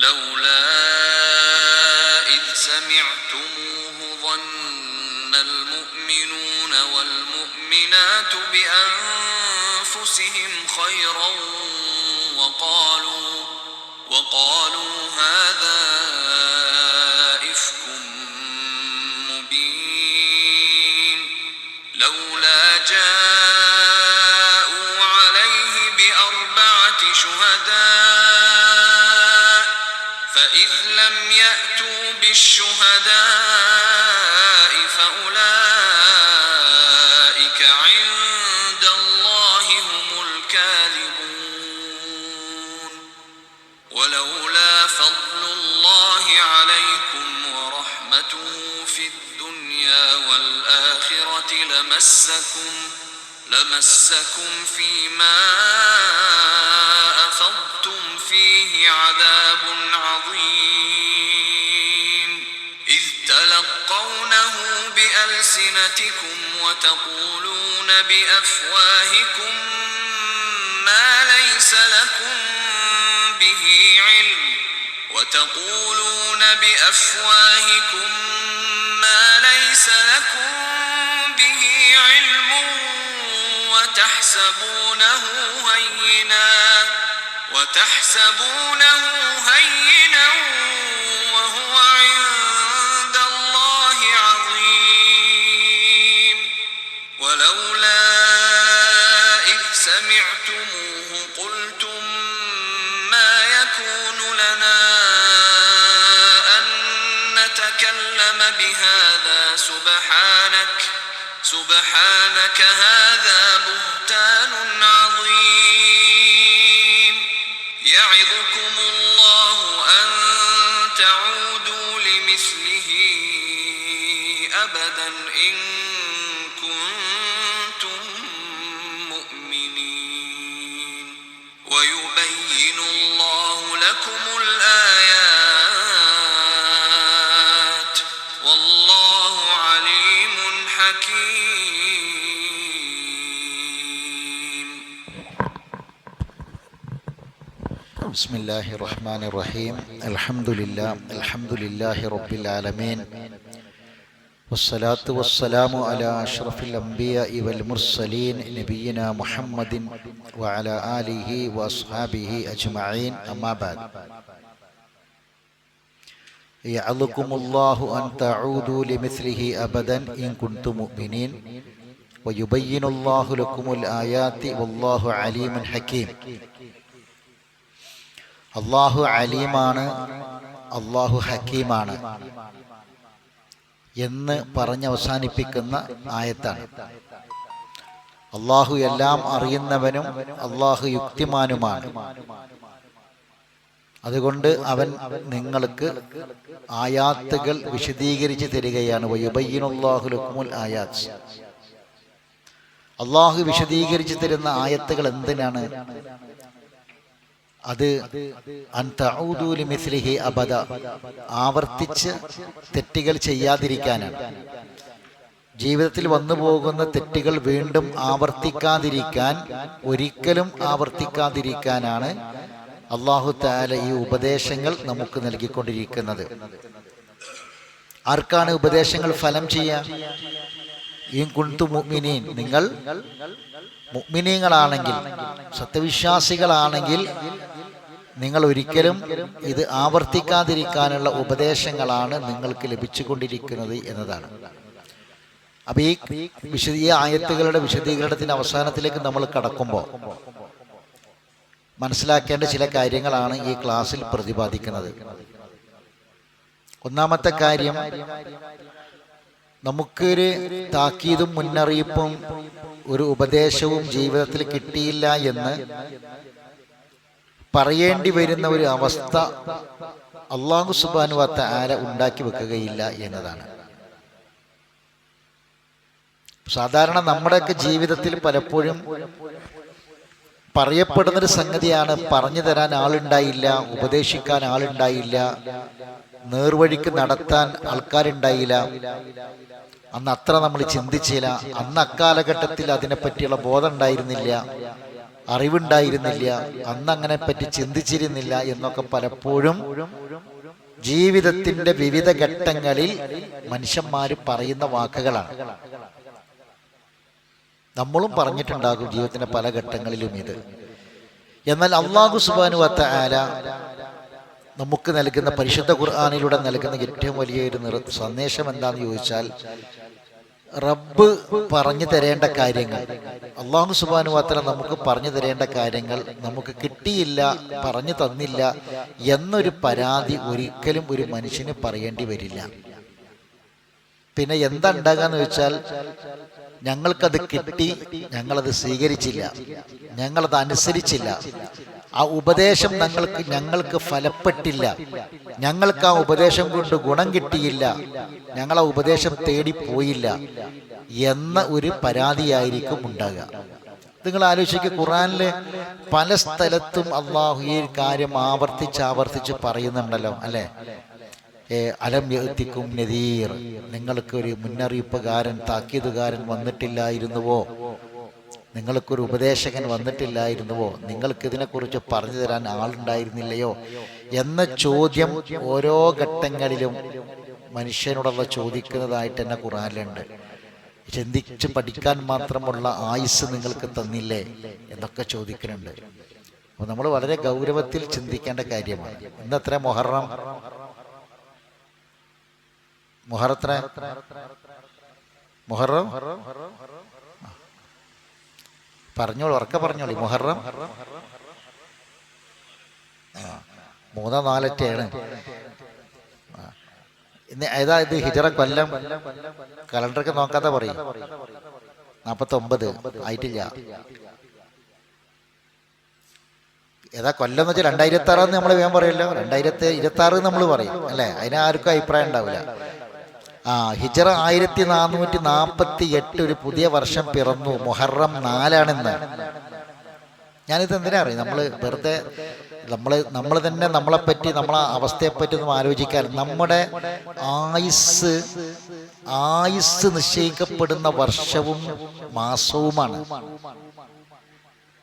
لولا إذ سمعتموه ظن المؤمنون والمؤمنات بأنفسهم خيرا وقالوا هذا إفك مبين لولا جاءوا عليه بأربعة شهداء فإذ لم يأتوا بالشهداء فأولئك عند الله هم الكاذبون ولولا فضل الله عليكم ورحمته في الدنيا والآخرة لمسكم فيما أفضتم فيه عذاب عظيم إذ تلقونه بألسنتكم وتقولون بأفواهكم ما ليس لكم به علم وتحسبونه هينا وهو عند الله عظيم ولولا إذ سمعتموه قلتم ما يكون لنا أن نتكلم بهذا سبحانك هذا بهتان عظيم يعظكم الله أن تعودوا لمثله أبدا إن كنتم مؤمنين ويبين الله لكم الآيات والله عليم حكيم. بسم الله الرحمن الرحيم الحمد لله رب العالمين والصلاة والسلام على أشرف الأنبياء والمرسلين نبينا محمد وعلى آله وأصحابه أجمعين أما بعد يعظكم الله أن تعودوا لمثله أبدا إن كنتم مؤمنين ويبين الله لكم الآيات والله عليم حكيم. അള്ളാഹു അലീമാണ്, അള്ളാഹു ഹക്കീമാണ് എന്ന് പറഞ്ഞവസാനിപ്പിക്കുന്ന ആയത്താണ്. അള്ളാഹു എല്ലാം അറിയുന്നവനും അള്ളാഹു യുക്തിമാനുമാണ്. അതുകൊണ്ട് അവൻ നിങ്ങൾക്ക് ആയാത്തുകൾ വിശദീകരിച്ച് തരികയാണ്. വയുബയ്യിനുല്ലാഹു ലക്കുമുൽ ആയാത്ത്. അള്ളാഹു വിശദീകരിച്ച് തരുന്ന ആയത്തുകൾ എന്തിനാണ്? അത് അൻ തഊദു ലിമിസ്ലിഹി അബദ, ആവർത്തിച്ച് തെറ്റുകൾ ചെയ്യാതിരിക്കാനാണ്. ജീവിതത്തിൽ വന്നു പോകുന്ന തെറ്റുകൾ വീണ്ടും ആവർത്തിക്കാതിരിക്കാൻ, ഒരിക്കലും ആവർത്തിക്കാതിരിക്കാനാണ് അല്ലാഹു തആല ഈ ഉപദേശങ്ങൾ നമുക്ക് നൽകിക്കൊണ്ടിരിക്കുന്നത്. ആർക്കാണ് ഉപദേശങ്ങൾ ഫലം ചെയ്യുക? ഇൻ കുൻതും മുഅ്മിനീൻ, നിങ്ങൾ മുഅ്മിനീങ്ങളാണെങ്കിൽ, സത്യവിശ്വാസികളാണെങ്കിൽ നിങ്ങൾ ഒരിക്കലും ഇത് ആവർത്തിക്കാതിരിക്കാനുള്ള ഉപദേശങ്ങളാണ് നിങ്ങൾക്ക് ലഭിച്ചുകൊണ്ടിരിക്കുന്നത് എന്നതാണ്. അപ്പൊ ഈ ആയത്തുകളുടെ വിശദീകരണത്തിന്റെ അവസാനത്തിലേക്ക് നമ്മൾ കടക്കുമ്പോൾ മനസ്സിലാക്കേണ്ട ചില കാര്യങ്ങളാണ് ഈ ക്ലാസ്സിൽ പ്രതിപാദിക്കുന്നത്. ഒന്നാമത്തെ കാര്യം, നമുക്കൊരു താക്കീതും മുന്നറിയിപ്പും ഒരു ഉപദേശവും ജീവിതത്തിൽ കിട്ടിയില്ല എന്ന് പറയേണ്ടി വരുന്ന ഒരു അവസ്ഥ അല്ലാഹു സുബ്ഹാനഹു വ തആല ഉണ്ടാക്കി വെക്കുകയില്ല എന്നതാണ്. സാധാരണ നമ്മുടെയൊക്കെ ജീവിതത്തിൽ പലപ്പോഴും പറയപ്പെടുന്നൊരു സംഗതിയാണ്, പറഞ്ഞു തരാൻ ആളുണ്ടായില്ല, ഉപദേശിക്കാൻ ആളുണ്ടായില്ല, നേർവഴിക്ക് നടത്താൻ ആൾക്കാരുണ്ടായില്ല, അന്ന് അത്ര നമ്മൾ ചിന്തിച്ചില്ല, അന്ന് അക്കാലഘട്ടത്തിൽ അതിനെപ്പറ്റിയുള്ള ബോധം ഉണ്ടായിരുന്നില്ല അറിവുണ്ടായിരുന്നില്ല, അന്ന് അങ്ങനെ പറ്റി ചിന്തിച്ചിരുന്നില്ല എന്നൊക്കെ പലപ്പോഴും ജീവിതത്തിന്റെ വിവിധ ഘട്ടങ്ങളിൽ മനുഷ്യന്മാർ പറയുന്ന വാക്കുകളാണ്. നമ്മളും പറഞ്ഞിട്ടുണ്ടാകും ജീവിതത്തിന്റെ പല ഘട്ടങ്ങളിലും ഇത്. എന്നാൽ അല്ലാഹു സുബ്ഹാനഹു വ തആല നമുക്ക് നൽകുന്ന പരിശുദ്ധ ഖുർആനിലൂടെ നൽകുന്ന ഏറ്റവും വലിയൊരു സന്ദേശം എന്താണെന്ന് ചോദിച്ചാൽ, റബ്ബ് പറഞ്ഞു തരേണ്ട കാര്യങ്ങൾ, അല്ലാഹു സുബ്ഹാനഹു വ തആല നമുക്ക് പറഞ്ഞു തരേണ്ട കാര്യങ്ങൾ നമുക്ക് കിട്ടിയില്ല, പറഞ്ഞു തന്നില്ല എന്നൊരു പരാതി ഒരിക്കലും ഒരു മനുഷ്യന് പറയേണ്ടി വരില്ല. പിന്നെ എന്താ ഉണ്ടാകാന്ന് വെച്ചാൽ, ഞങ്ങൾക്കത് കിട്ടി, ഞങ്ങളത് സ്വീകരിച്ചില്ല, ഞങ്ങളത് അനുസരിച്ചില്ല, ആ ഉപദേശം ഞങ്ങൾക്ക് ഫലപ്പെട്ടില്ല, ഞങ്ങൾക്ക് ആ ഉപദേശം കൊണ്ട് ഗുണം കിട്ടിയില്ല, ഞങ്ങൾ ആ ഉപദേശം തേടിപ്പോയില്ല എന്ന ഒരു പരാതിയായിരിക്കും ഉണ്ടാകുക. നിങ്ങൾ ആലോചിക്കുക, ഖുർആനിലെ പല സ്ഥലത്തും അള്ളാഹു ഈ കാര്യം ആവർത്തിച്ച് പറയുന്നുണ്ടല്ലോ, അല്ലേ? അലം യഅ്തികും നദീർ, നിങ്ങൾക്കൊരു മുന്നറിയിപ്പുകാരൻ, താക്കീതുകാരൻ വന്നിട്ടില്ലായിരുന്നുവോ? നിങ്ങൾക്കൊരു ഉപദേശകൻ വന്നിട്ടില്ലായിരുന്നുവോ? നിങ്ങൾക്കിതിനെക്കുറിച്ച് പറഞ്ഞു തരാൻ ആളുണ്ടായിരുന്നില്ലയോ എന്ന ചോദ്യം ഓരോ ഘട്ടങ്ങളിലും മനുഷ്യനോടുള്ള ചോദിക്കുന്നതായിട്ട് തന്നെ ഖുർആനിലുണ്ട്. ചിന്തിച്ച് പഠിക്കാൻ മാത്രമുള്ള ആയുസ് നിങ്ങൾക്ക് തന്നില്ലേ എന്നൊക്കെ ചോദിക്കുന്നുണ്ട്. അപ്പോൾ നമ്മൾ വളരെ ഗൗരവത്തിൽ ചിന്തിക്കേണ്ട കാര്യമാണ്. ഇന്നത്ര മുഹറം പറഞ്ഞോളൂ, ഉറക്കെ പറഞ്ഞോളൂ. മുഹറം 3-4 ഇന്ന് ഏതാ? ഇത് ഹിജറ കൊല്ലം. കലണ്ടറൊക്കെ നോക്കാതെ പറയും. 49 ആയിട്ടില്ല. ഏതാ കൊല്ലം എന്ന് വെച്ചാൽ 2026 നമ്മൾ വേഗം പറയല്ലോ. 2026 നമ്മൾ പറയും, അല്ലേ? അതിനാർക്കും അഭിപ്രായം ഉണ്ടാവില്ല. ഹിജറ 1448 ഒരു പുതിയ വർഷം പിറന്നു. മുഹറം 4 ഞാനിത് എന്തിനാ അറിയാം, നമ്മൾ വെറുതെ നമ്മൾ തന്നെ നമ്മളെപ്പറ്റി, നമ്മളെ അവസ്ഥയെപ്പറ്റി ഒന്നും ആലോചിക്കാൻ. നമ്മുടെ ആയുസ് നിശ്ചയിക്കപ്പെടുന്ന വർഷവും മാസവുമാണ്.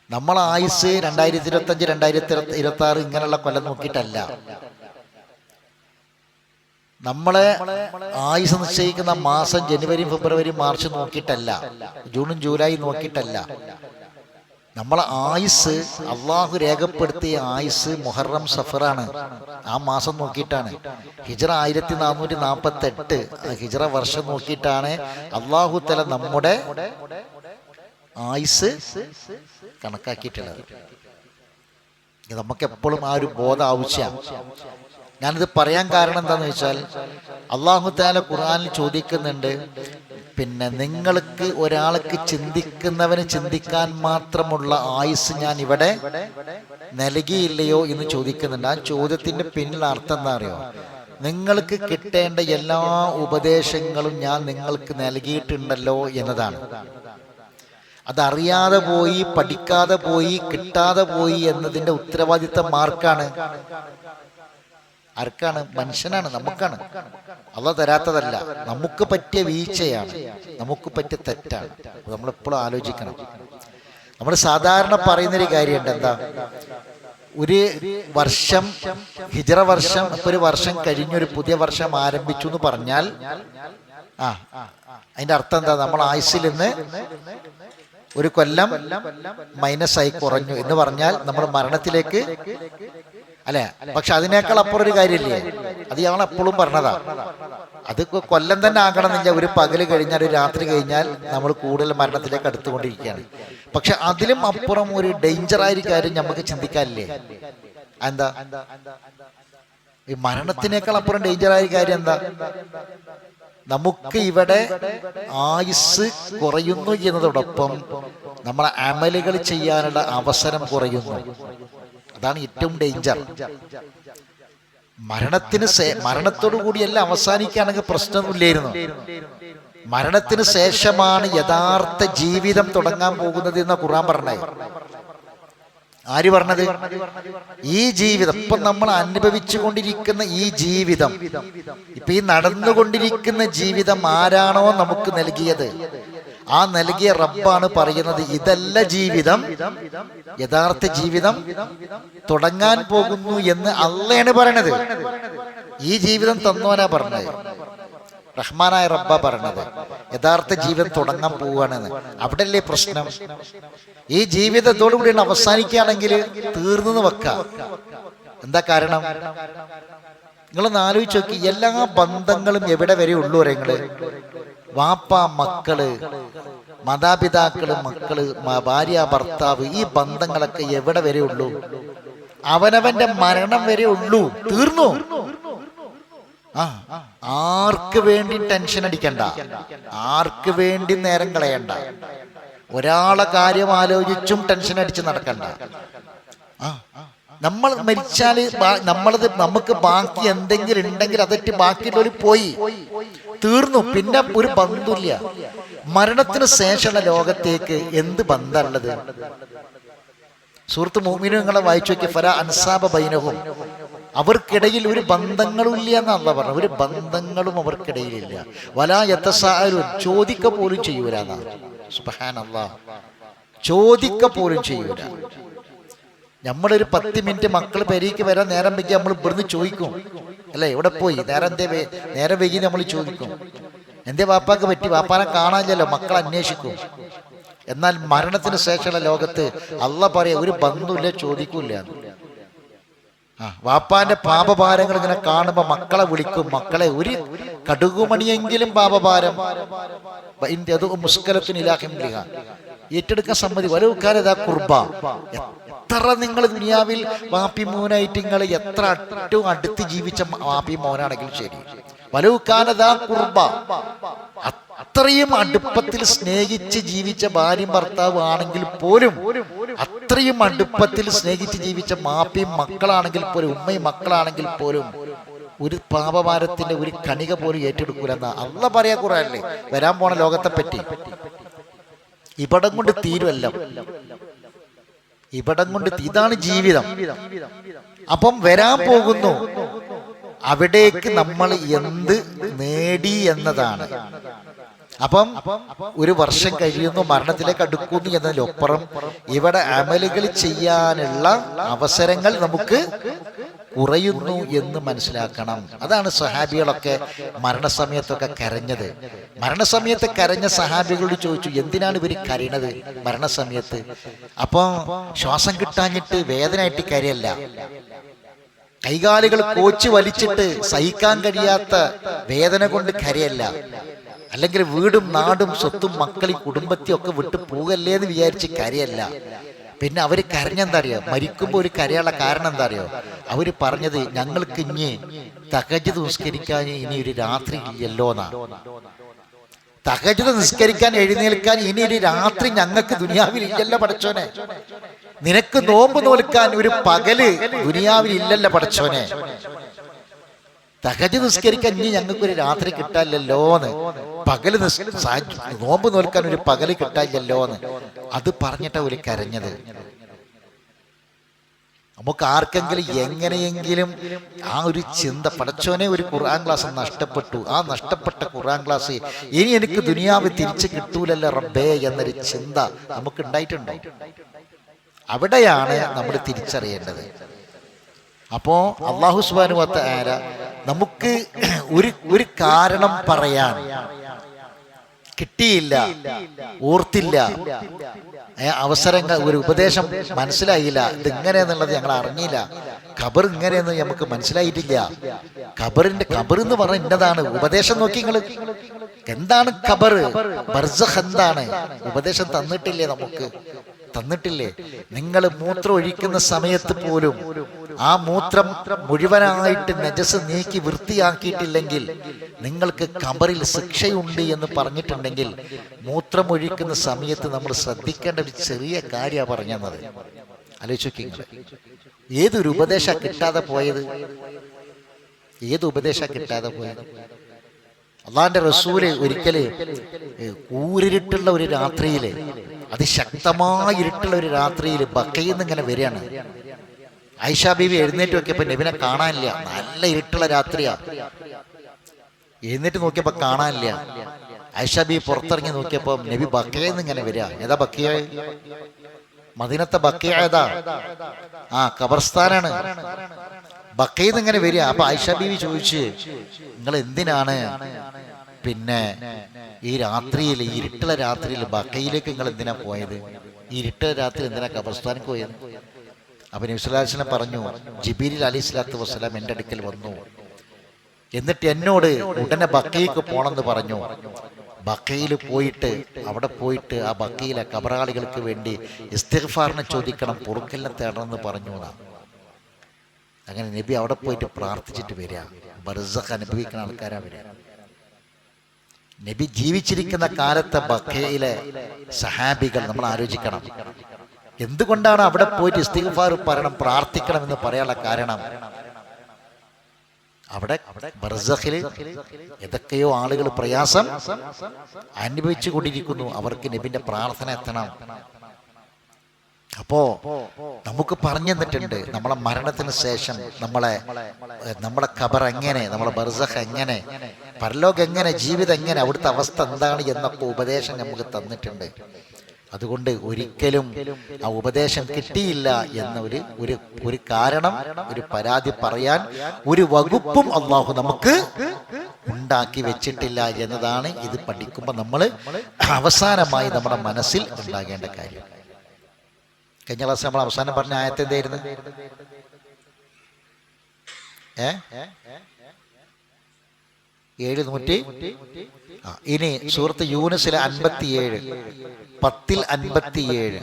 നമ്മളെ ആയുസ് 2025, 2026 ഇങ്ങനെയുള്ള കൊല്ലം നോക്കിയിട്ടല്ല. നമ്മളെ ആയുസ് നിശ്ചയിക്കുന്ന മാസം ജനുവരി, ഫെബ്രുവരി, മാർച്ച് നോക്കിയിട്ടല്ല, ജൂണും ജൂലൈ നോക്കിയിട്ടല്ല. നമ്മളെ ആയുസ്, അള്ളാഹു രേഖപ്പെടുത്തിയ ആയുസ് മുഹറം സഫറാണ്. ആ മാസം നോക്കിയിട്ടാണ്. ഹിജറ 1448 ഹിജറ വർഷം നോക്കിയിട്ടാണ് അള്ളാഹു തആല നമ്മുടെ ആയുസ് കണക്കാക്കിയിട്ടുള്ളത്. നമുക്കെപ്പോഴും ആ ഒരു ബോധം ആവശ്യമാണ്. ഞാനിത് പറയാൻ കാരണം എന്താണെന്ന് വെച്ചാൽ, അല്ലാഹു തആല ഖുർആനിൽ ചോദിക്കുന്നുണ്ട്, പിന്നെ നിങ്ങൾക്ക് ഒരാൾക്ക് ചിന്തിക്കുന്നവന് ചിന്തിക്കാൻ മാത്രമുള്ള ആയുസ് ഞാൻ ഇവിടെ നൽകിയില്ലയോ എന്ന് ചോദിക്കുന്നുണ്ട്. ആ ചോദ്യത്തിന്റെ പിന്നിൽ അർത്ഥം എന്താ അറിയോ? നിങ്ങൾക്ക് കിട്ടേണ്ട എല്ലാ ഉപദേശങ്ങളും ഞാൻ നിങ്ങൾക്ക് നൽകിയിട്ടുണ്ടല്ലോ എന്നതാണ്. അതറിയാതെ പോയി, പഠിക്കാതെ പോയി, കിട്ടാതെ പോയി എന്നതിൻ്റെ ഉത്തരവാദിത്തം ആർക്കാണ്? മനുഷ്യനാണ്, നമുക്കാണ്. അല്ലാഹു തരാത്തതല്ല, നമുക്ക് പറ്റിയ വീഴ്ചയാണ്, നമുക്ക് പറ്റിയ തെറ്റാണ്. നമ്മളെപ്പോഴും ആലോചിക്കണം. നമ്മൾ സാധാരണ പറയുന്നൊരു കാര്യമുണ്ട്, എന്താ? ഒരു വർഷം, ഹിജറ വർഷം, ഇപ്പൊ ഒരു വർഷം കഴിഞ്ഞൊരു പുതിയ വർഷം ആരംഭിച്ചു എന്ന് പറഞ്ഞാൽ അതിന്റെ അർത്ഥം എന്താ? നമ്മൾ ആയുസ്സിൽ നിന്ന് ഒരു കൊല്ലം മൈനസായി കുറഞ്ഞു എന്ന് പറഞ്ഞാൽ നമ്മൾ മരണത്തിലേക്ക്, അല്ലെ? പക്ഷെ അതിനേക്കാൾ അപ്പുറം ഒരു കാര്യമില്ലേ? അത് ഞങ്ങൾ എപ്പോഴും പറഞ്ഞതാ. അത് കൊല്ലം തന്നെ ആകണമെന്നില്ല. ഒരു പകല് കഴിഞ്ഞാൽ, ഒരു രാത്രി കഴിഞ്ഞാൽ നമ്മൾ കൂടുതൽ മരണത്തിലേക്ക് അടുത്തുകൊണ്ടിരിക്കുകയാണ്. പക്ഷെ അതിലും അപ്പുറം ഒരു ഡേഞ്ചറായ കാര്യം നമുക്ക് ചിന്തിക്കാനില്ലേ? എന്താ? ഈ മരണത്തിനേക്കാൾ അപ്പുറം ഡേഞ്ചറായ കാര്യം എന്താ? നമുക്ക് ഇവിടെ ആയുസ് കുറയുന്നു എന്നതോടൊപ്പം നമ്മളെ അമലുകൾ ചെയ്യാനുള്ള അവസരം കുറയുന്നു. അതാണ് ഏറ്റവും ഡേഞ്ചർ. മരണത്തോടു കൂടിയല്ല അവസാനിക്കുകയാണെങ്കിൽ പ്രശ്നമൊന്നുമില്ലായിരുന്നു. മരണത്തിന് ശേഷമാണ് യഥാർത്ഥ ജീവിതം തുടങ്ങാൻ പോകുന്നത് എന്ന് ഖുർആൻ പറഞ്ഞത്. ആര് പറഞ്ഞത്? ഈ ജീവിതം, ഇപ്പൊ നമ്മൾ അനുഭവിച്ചു കൊണ്ടിരിക്കുന്ന ഈ ജീവിതം, ഇപ്പൊ ഈ നടന്നുകൊണ്ടിരിക്കുന്ന ജീവിതം ആരാണോ നമുക്ക് നൽകിയത്, ആ നൽകിയ റബ്ബാണ് പറയുന്നത്, ഇതല്ല ജീവിതം, യഥാർത്ഥ ജീവിതം തുടങ്ങാൻ പോകുന്നു എന്ന് അള്ളയാണ് പറയണത്. ഈ ജീവിതം തന്നോനാ പറഞ്ഞത്, റഹ്മാനായ റബ്ബ പറഞ്ഞത്. യഥാർത്ഥ ജീവിതം തുടങ്ങാൻ പോവുകയാണെന്ന്. അവിടെയല്ലേ പ്രശ്നം? ഈ ജീവിതത്തോടുകൂടി അവസാനിക്കുകയാണെങ്കിൽ തീർന്നെന്ന് വെക്കാം. എന്താ കാരണം? നിങ്ങളൊന്ന് ആലോചിച്ച് നോക്കി. എല്ലാ ബന്ധങ്ങളും എവിടെ വരെ ഉള്ളൂ? നിങ്ങള് വാപ്പ മക്കള്, മാതാപിതാക്കള് മക്കള്, ഭാര്യ ഭർത്താവ്, ഈ ബന്ധങ്ങളൊക്കെ എവിടെ വരെ ഉള്ളൂ? അവനവന്റെ മരണം വരെ ഉള്ളൂ. തീർന്നു. ആർക്ക് വേണ്ടി ടെൻഷൻ അടിക്കണ്ട, ആർക്ക് വേണ്ടി നേരം കളയണ്ട, ഒരാളെ കാര്യം ആലോചിച്ചും ടെൻഷൻ അടിച്ച് നടക്കണ്ട. നമ്മൾ മരിച്ചാല് നമുക്ക് ബാക്കി എന്തെങ്കിലും ഉണ്ടെങ്കിൽ അതൊക്കെ ബാക്കിയുള്ളവർ പോയി, തീർന്നു. പിന്നെ ഒരു ബന്ധമില്ല. മരണത്തിന് ശേഷമുള്ള ലോകത്തേക്ക് എന്ത് ബന്ധമുള്ളത്? സൂറത്ത് മുഅ്മിനൂൻ നിങ്ങളെ വായിച്ചു നോക്കി. ഫലാ അൻസാബ ബൈനഹും, അവർക്കിടയിൽ ഒരു ബന്ധങ്ങളും ഇല്ല എന്നല്ല പറഞ്ഞു. ഒരു ബന്ധങ്ങളും അവർക്കിടയിലില്ല. വലാ യതസാഅലൂൻ, ചോദിക്ക പോലും ചെയ്യൂല. സുബ്ഹാനല്ലാഹ്, ചോദിക്ക പോലും ചെയ്യൂല. നമ്മളൊരു 10 മിനിറ്റ് മക്കൾ പെരീക്ക് വരാൻ നേരം വൈകി നമ്മൾ ഇവിടുന്ന് ചോദിക്കും, അല്ലേ എവിടെ പോയി, നേരം വൈകി നമ്മൾ ചോദിക്കും. എന്തേ വാപ്പാക്ക് പറ്റി, വാപ്പാനെ കാണാനില്ലല്ലോ, മക്കൾ അന്വേഷിക്കും. എന്നാൽ മരണത്തിന് ശേഷമുള്ള ലോകത്ത് അള്ളാഹ് പറയാ ഒരു ബന്ധമില്ല, ചോദിക്കൂല. വാപ്പാന്റെ പാപഭാരങ്ങൾ ഇങ്ങനെ കാണുമ്പോ മക്കളെ വിളിക്കും, മക്കളെ ഒരു കടുകുമണിയെങ്കിലും പാപഭാരം മുസ്കലത്തിനിലാഹിംലിഹ ഏറ്റെടുക്കാൻ സമ്മതി. വലവുക്കാരതാ കുർബ. എത്ര നിങ്ങൾ ദുനിയാവിൽ വാപ്പി മോനായിട്ട് നിങ്ങൾ എത്ര ഏറ്റവും അടുത്ത് ജീവിച്ച വാപ്പി മോനാണെങ്കിലും ശരി, വലവുക്കാരതാ കുർബ, അത്രയും അടുപ്പത്തിൽ സ്നേഹിച്ച് ജീവിച്ച ഭാര്യയും ഭർത്താവ് ആണെങ്കിൽ പോലും, അത്രയും അടുപ്പത്തിൽ സ്നേഹിച്ച് ജീവിച്ച മാപ്പിയും മക്കളാണെങ്കിൽ പോലും, ഉമ്മയും മക്കളാണെങ്കിൽ പോലും ഒരു പാപഭാരത്തിന്റെ ഒരു കണിക പോലും ഏറ്റെടുക്കൂലെന്നാ അള്ളാഹ് പറയാ ഖുർആനിൽ. വരാൻ പോണ ലോകത്തെ പറ്റി ഇവിടം കൊണ്ട് തീരുമല്ല, ഇവിടം കൊണ്ട് ഇതാണ് ജീവിതം. അപ്പം വരാൻ പോകുന്നു, അവിടേക്ക് നമ്മൾ എന്ത് നേടി എന്നതാണ്. അപ്പം ഒരു വർഷം കഴിയുന്നു, മരണത്തിലേക്ക് അടുക്കുന്നു എന്നതിലപ്പുറം ഇവിടെ അമലുകൾ ചെയ്യാനുള്ള അവസരങ്ങൾ നമുക്ക് കുറയുന്നു എന്ന് മനസ്സിലാക്കണം. അതാണ് സഹാബികളൊക്കെ മരണസമയത്തൊക്കെ കരഞ്ഞത്. മരണസമയത്ത് കരഞ്ഞ സഹാബികളോട് ചോദിച്ചു, എന്തിനാണ് ഇവർ കരയണത് മരണസമയത്ത്? അപ്പൊ ശ്വാസം കിട്ടാഞ്ഞിട്ട് വേദനയായിട്ട് കരയല്ല, കൈകാലുകൾ കോച്ച് വലിച്ചിട്ട് സഹിക്കാൻ കഴിയാത്ത വേദന കൊണ്ട് കരയല്ല, അല്ലെങ്കിൽ വീടും നാടും സ്വത്തും മക്കളും കുടുംബത്തെയും ഒക്കെ വിട്ടു പോകല്ലേ എന്ന് വിചാരിച്ച് കരയല്ല. പിന്നെ അവര് കരഞ്ഞെന്താ അറിയോ? മരിക്കുമ്പോൾ ഒരു കരയുള്ള കാരണം എന്താ അറിയോ? അവര് പറഞ്ഞത്, ഞങ്ങൾക്ക് ഇനി തഹജ്ജുദ് നിസ്കരിക്കാൻ ഇനി ഒരു രാത്രി ഇല്ലല്ലോ എന്നാ. തഹജ്ജുദ് നിസ്കരിക്കാൻ എഴുന്നേൽക്കാൻ ഇനി ഒരു രാത്രി ഞങ്ങൾക്ക് ദുനിയാവിൽ ഇല്ലല്ലോ പടച്ചോനെ. നിനക്ക് നോമ്പ് നോൽക്കാൻ ഒരു പകല് ദുനിയാവിൽ ഇല്ലല്ലോ പടച്ചോനെ. തഹജ്ജുദ് നിസ്കരിക്കാൻ ഇനി ഞങ്ങൾക്കൊരു രാത്രി കിട്ടാനില്ലല്ലോന്ന്, പകല് നോമ്പ് നോൽക്കാൻ ഒരു പകല് കിട്ടാനില്ലല്ലോന്ന്. അത് പറഞ്ഞിട്ടാ ഒരു കരഞ്ഞത്. നമുക്ക് ആർക്കെങ്കിലും എങ്ങനെയെങ്കിലും ആ ഒരു ചിന്ത, പടച്ചോനെ ഒരു ഖുർആൻ ക്ലാസ് നഷ്ടപ്പെട്ടു, ആ നഷ്ടപ്പെട്ട ഖുർആൻ ക്ലാസ് ഇനി എനിക്ക് ദുനിയാവ് തിരിച്ചു കിട്ടൂലല്ലോ റബ്ബേ എന്നൊരു ചിന്ത നമുക്ക് ഉണ്ടായിട്ടുണ്ടോ? അവിടെയാണ് നമ്മൾ തിരിച്ചറിയേണ്ടത്. അപ്പോ അല്ലാഹു സുബ്ഹാനഹു വ തആല നമുക്ക് ഒരു കാരണം പറയാൻ കിട്ടിയില്ല, ഓർത്തില്ല, അവസരങ്ങൾ, ഒരു ഉപദേശം മനസ്സിലായില്ല, ഇതിങ്ങനെയെന്നുള്ളത് ഞങ്ങൾ അറിഞ്ഞില്ല, ഖബർ ഇങ്ങനെയെന്ന് നമുക്ക് മനസ്സിലായിട്ടില്ല. ഖബർ എന്ന് പറഞ്ഞ ഇന്നതാണ്. ഉപദേശം നോക്കി നിങ്ങൾ, എന്താണ് ഖബർ, ബർസഖ് എന്താണ്, ഉപദേശം തന്നിട്ടില്ലേ നമുക്ക്? തന്നിട്ടില്ലേ? നിങ്ങൾ മൂത്രം ഒഴിക്കുന്ന സമയത്ത് പോലും ആ മൂത്രം മുഴുവനായിട്ട് നജസ് നീക്കി വൃത്തിയാക്കിയിട്ടില്ലെങ്കിൽ നിങ്ങൾക്ക് ഖബറിൽ ശിക്ഷയുണ്ട് എന്ന് പറഞ്ഞിട്ടുണ്ടെങ്കിൽ, മൂത്രം ഒഴിക്കുന്ന സമയത്ത് നമ്മൾ ശ്രദ്ധിക്കേണ്ട ഒരു ചെറിയ കാര്യമാണ് പറഞ്ഞത്. ആലോചിക്കുക, ഏതൊരു ഉപദേശ കിട്ടാതെ പോയത്? ഏത് ഉപദേശ കിട്ടാതെ പോയത്? അള്ളാന്റെ റസൂല് ഒരിക്കല് കൂരിരുട്ടുള്ള ഒരു രാത്രിയില്, അതിശക്തമായ ഇരുട്ടുള്ള ഒരു രാത്രിയിൽ ബക്കയിൽ നിന്ന് ഇങ്ങനെ വരികയാണ്. ആയിഷ ബീവി എഴുന്നേറ്റ് നോക്കിയപ്പോ നബിനെ കാണാനില്ല. നല്ല ഇരുട്ടുള്ള രാത്രിയാ. എഴുന്നേറ്റ് നോക്കിയപ്പോ കാണാനില്ല. ആയിഷ ബി പുറത്തിറങ്ങി നോക്കിയപ്പോൾ നബി ബക്കയിൽ നിന്ന് ഇങ്ങനെ വരിക. ഏതാ ബക്കിയ? മദീനത്തെ ബക്കിയ ഏതാ? ഖബർസ്ഥാനാണ്. ബക്കയിൽ നിന്ന് ഇങ്ങനെ വരിക. അപ്പൊ ആയിഷ ബീവി ചോദിച്ച്, നിങ്ങൾ എന്തിനാണ് പിന്നെ ഈ രാത്രിയിൽ, ഈ ഇരുട്ടുള്ള രാത്രിയിൽ ബക്കയിലേക്ക് നിങ്ങൾ എന്തിനാ പോയത്? ഈ ഇരുട്ടുള്ള രാത്രി എന്തിനാ ഖബർസ്ഥാനിക്ക് പോയത്? അപ്പൊ നബി സല്ലല്ലാഹു അലൈഹി വസല്ലം പറഞ്ഞു, ജിബീരിൽ അലൈഹി സ്വലാത്തു വസ്സലാം എൻ്റെ അടുക്കൽ വന്നു, എന്നിട്ട് എന്നോട് ഉടനെ ബക്കയിലേക്ക് പോണെന്ന് പറഞ്ഞു. ബക്കയിൽ പോയിട്ട് അവിടെ പോയിട്ട് ആ ബക്കയിലെ ഖബറാളികൾക്ക് വേണ്ടി ഇസ്തിഗ്ഫാറിനെ ചോദിക്കണം, പൊറുക്കലിനെ തേടണമെന്ന് പറഞ്ഞു. അങ്ങനെ നബി അവിടെ പോയിട്ട് പ്രാർത്ഥിച്ചിട്ട് വരിക. ബർസഖ് അനുഭവിക്കുന്ന ആൾക്കാരാ വരിക. നബി ജീവിച്ചിരിക്കുന്ന കാലത്തെ ബക്കയിലെ സഹാബികൾ നമ്മൾ ആലോചിക്കണം. എന്തുകൊണ്ടാണ് അവിടെ പോയിട്ട് ഇസ്തിഗ്ഫാർ പറയണം, പ്രാർത്ഥിക്കണം എന്ന് പറയാനുള്ള കാരണം? അവിടെ ബർസഖിൽ ഏതൊക്കെയോ ആളുകൾ പ്രയാസം അനുഭവിച്ചു കൊണ്ടിരിക്കുന്നു. അവർക്ക് നബിന്റെ പ്രാർത്ഥന എത്തണം. അപ്പോ നമുക്ക് പറഞ്ഞു തന്നിട്ടുണ്ട്, നമ്മളെ മരണത്തിന് ശേഷം നമ്മളെ ഖബർ എങ്ങനെ, നമ്മളെ ബർസഖ് എങ്ങനെ, പരലോകം എങ്ങനെ, ജീവിതം എങ്ങനെ, അവിടുത്തെ അവസ്ഥ എന്താണ് എന്നൊക്കെ ഉപദേശം നമുക്ക് തന്നിട്ടുണ്ട്. അതുകൊണ്ട് ഒരിക്കലും ആ ഉപദേശം കിട്ടിയില്ല എന്ന ഒരു കാരണം, ഒരു പരാതി പറയാൻ ഒരു വകുപ്പും അള്ളാഹു നമുക്ക് ഉണ്ടാക്കി വെച്ചിട്ടില്ല എന്നതാണ് ഇത് പഠിക്കുമ്പോൾ നമ്മൾ അവസാനമായി നമ്മുടെ മനസ്സിൽ ഉണ്ടാകേണ്ട കാര്യം. കഴിഞ്ഞ ക്ലാസ് നമ്മൾ അവസാനം പറഞ്ഞ ആയത്ത് എന്തായിരുന്നു? ഇനി സൂറത്ത് യൂനുസിലെ 57, 10 57.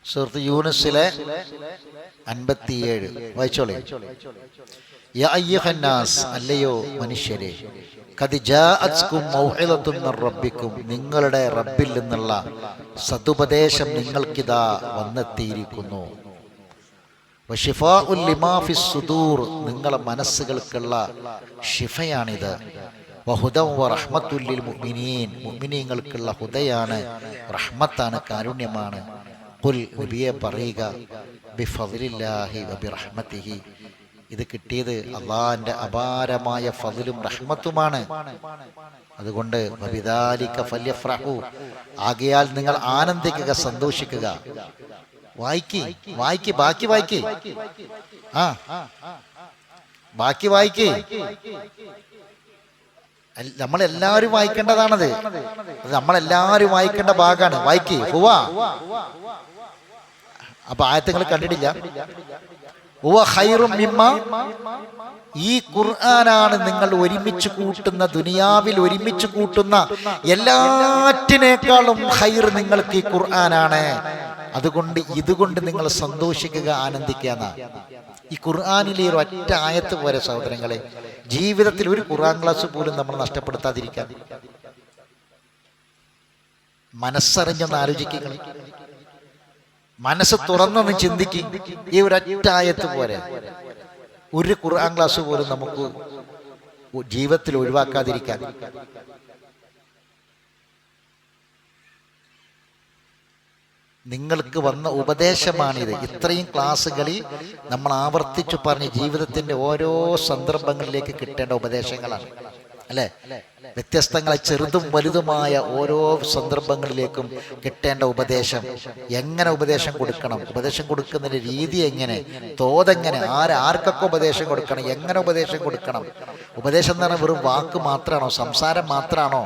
സൂറത്ത് യൂനുസിലെ 57 വായിച്ചോളേ. യാ അയ്യുഹന്നാസ്, അല്ലയോ മനുഷ്യരെ, ഖദ് ജാഅത്കും മൗഇദത്തുൻ മിർ റബ്ബിക്കും, നിങ്ങളുടെ റബ്ബിൽ നിന്നുള്ള സതുപദേശം നിങ്ങൾക്കിതാ വന്നെത്തിയിരിക്കുന്നു. വശിഫാഉൽ ലിമാ ഫിസ് സുദൂർ, നിങ്ങളുടെ മനസ്സുകൾക്കുള്ള ഷിഫയാണിത്. വഹുദൻ വറഹ്മത്തുൽ ലിൽ മുഅ്മിനീൻ, മുഅ്മിനീങ്ങൾക്കുള്ള ഹുദയാണ്, റഹ്മത്താണ്, കാരുണ്യമാണ്. ഖുൽ, നബിയെ പറയുക, ബിഫദ്ലില്ലാഹി വബിറഹ്മതിഹി, ഇത് കിട്ടിയത് അള്ളാഹിന്റെ അപാരമായ ഫദ്ലും റഹ്മത്തുമാണ്. അതുകൊണ്ട് വബിദാലിക ഫല്യഫ്റഹു, ആകയാൽ നിങ്ങൾ ആനന്ദിക്കുക, സന്തോഷിക്കുക. ബാക്കി വായിക്ക്. ബാക്കി വായിക്ക്. നമ്മളെല്ലാവരും വായിക്കേണ്ടതാണത്. അത് നമ്മളെല്ലാവരും വായിക്കേണ്ട ഭാഗമാണ്. വായിക്ക്. ഹുവാ, അപ്പൊ ആയത്തുകൾ കണ്ടിട്ടില്ല. ഹുവ ഖൈറും മിമ്മ, ഈ ഖുർആനാണ് നിങ്ങൾ ഒരുമിച്ച് കൂട്ടുന്ന, ദുനിയാവിൽ ഒരുമിച്ച് കൂട്ടുന്ന എല്ലാറ്റിനേക്കാളും ഖൈർ നിങ്ങൾക്ക് ഈ ഖുർആനാണ്. അതുകൊണ്ട് ഇതുകൊണ്ട് നിങ്ങൾ സന്തോഷിക്കുക, ആനന്ദിക്കുക. ഈ ഖുർആനിലെ ഒരു ഒറ്റ ആയത്ത് പോലെ സഹോദരങ്ങളെ, ജീവിതത്തിൽ ഒരു ഖുർആൻ ക്ലാസ് പോലും നമ്മൾ നഷ്ടപ്പെടുത്താതിരിക്കാൻ മനസ്സറിഞ്ഞൊന്ന് ആലോചിക്കുക, മനസ്സ് തുറന്നൊന്ന് ചിന്തിക്കും. ഈ ഒരൊറ്റ ആയത്ത് പോലെ ഒരു ഖുർആൻ ക്ലാസ് പോലും നമുക്ക് ജീവിതത്തിൽ ഒഴിവാക്കാതിരിക്കാൻ. നിങ്ങൾക്ക് വന്ന ഉപദേശമാണിത്. ഇത്രയും ക്ലാസ്സുകളിൽ നമ്മൾ ആവർത്തിച്ചു പറഞ്ഞ് ജീവിതത്തിന്റെ ഓരോ സന്ദർഭങ്ങളിലേക്ക് കിട്ടേണ്ട ഉപദേശങ്ങളാണ്, അല്ലെ? വ്യത്യസ്തങ്ങളെ ചെറുതും വലുതുമായ ഓരോ സന്ദർഭങ്ങളിലേക്കും കിട്ടേണ്ട ഉപദേശം. എങ്ങനെ ഉപദേശം കൊടുക്കണം, ഉപദേശം കൊടുക്കുന്നതിന്റെ രീതി എങ്ങനെ, തോതെങ്ങനെ, ആർക്കൊക്കെ ഉപദേശം കൊടുക്കണം, എങ്ങനെ ഉപദേശം കൊടുക്കണം. ഉപദേശം എന്ന് പറഞ്ഞാൽ വെറും വാക്ക് മാത്രമാണോ, സംസാരം മാത്രമാണോ,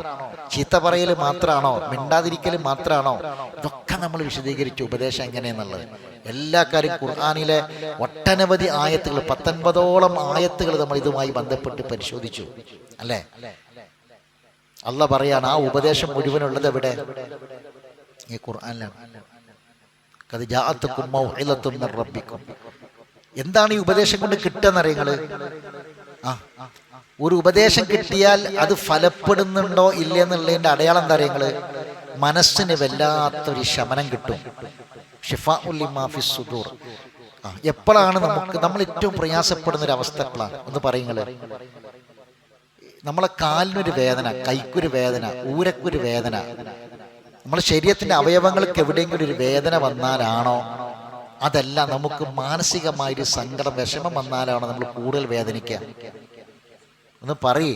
ചീത്ത പറയൽ മാത്രമാണോ, മിണ്ടാതിരിക്കൽ മാത്രമാണോ? ഇതൊക്കെ നമ്മൾ വിശദീകരിച്ചു ഉപദേശം എങ്ങനെയെന്നുള്ളത്. എല്ലാ കാര്യം ഖുർആനിലെ ഒട്ടനവധി ആയത്തുകൾ, 19ഓളം ആയത്തുകൾ നമ്മൾ ഇതുമായി ബന്ധപ്പെട്ട് പരിശോധിച്ചു, അല്ലേ? അള്ളാഹ് പറയാണ്, ആ ഉപദേശം മുഴുവനുള്ളത് എവിടെ? ഈ ഖുർആനിലാണ്. ഖദ് ജാഅത്കും മൗഇദത്തുൻ മിർ റബ്ബിക്കും. എന്താണ് ഈ ഉപദേശം കൊണ്ട് കിട്ടുക എന്നറിയങ്ങള്? ഒരു ഉപദേശം കിട്ടിയാൽ അത് ഫലപ്പെടുന്നുണ്ടോ ഇല്ലെന്നുള്ളതിന്റെ അടയാളം എന്താ അറിയങ്ങള്? മനസ്സിന് വല്ലാത്തൊരു ശമനം കിട്ടും. ഷിഫാഉൽ ലിമാ ഫിസ് സുദൂർ. എപ്പോഴാണ് നമ്മൾ ഏറ്റവും പ്രയാസപ്പെടുന്ന ഒരു അവസ്ഥ എപ്പോഴാണ് ഒന്ന് പറയുങ്ങള്? നമ്മളെ കാലിനൊരു വേദന, കൈക്കൊരു വേദന, ഊരക്കൊരു വേദന, നമ്മളെ ശരീരത്തിന്റെ അവയവങ്ങൾക്ക് എവിടെയെങ്കിലും ഒരു വേദന വന്നാലാണോ? അതല്ല, നമുക്ക് മാനസികമായൊരു സങ്കടം, വിഷമം വന്നാലാണോ നമ്മൾ കൂടുതൽ വേദനിക്കുക? ഒന്ന് പറയ്,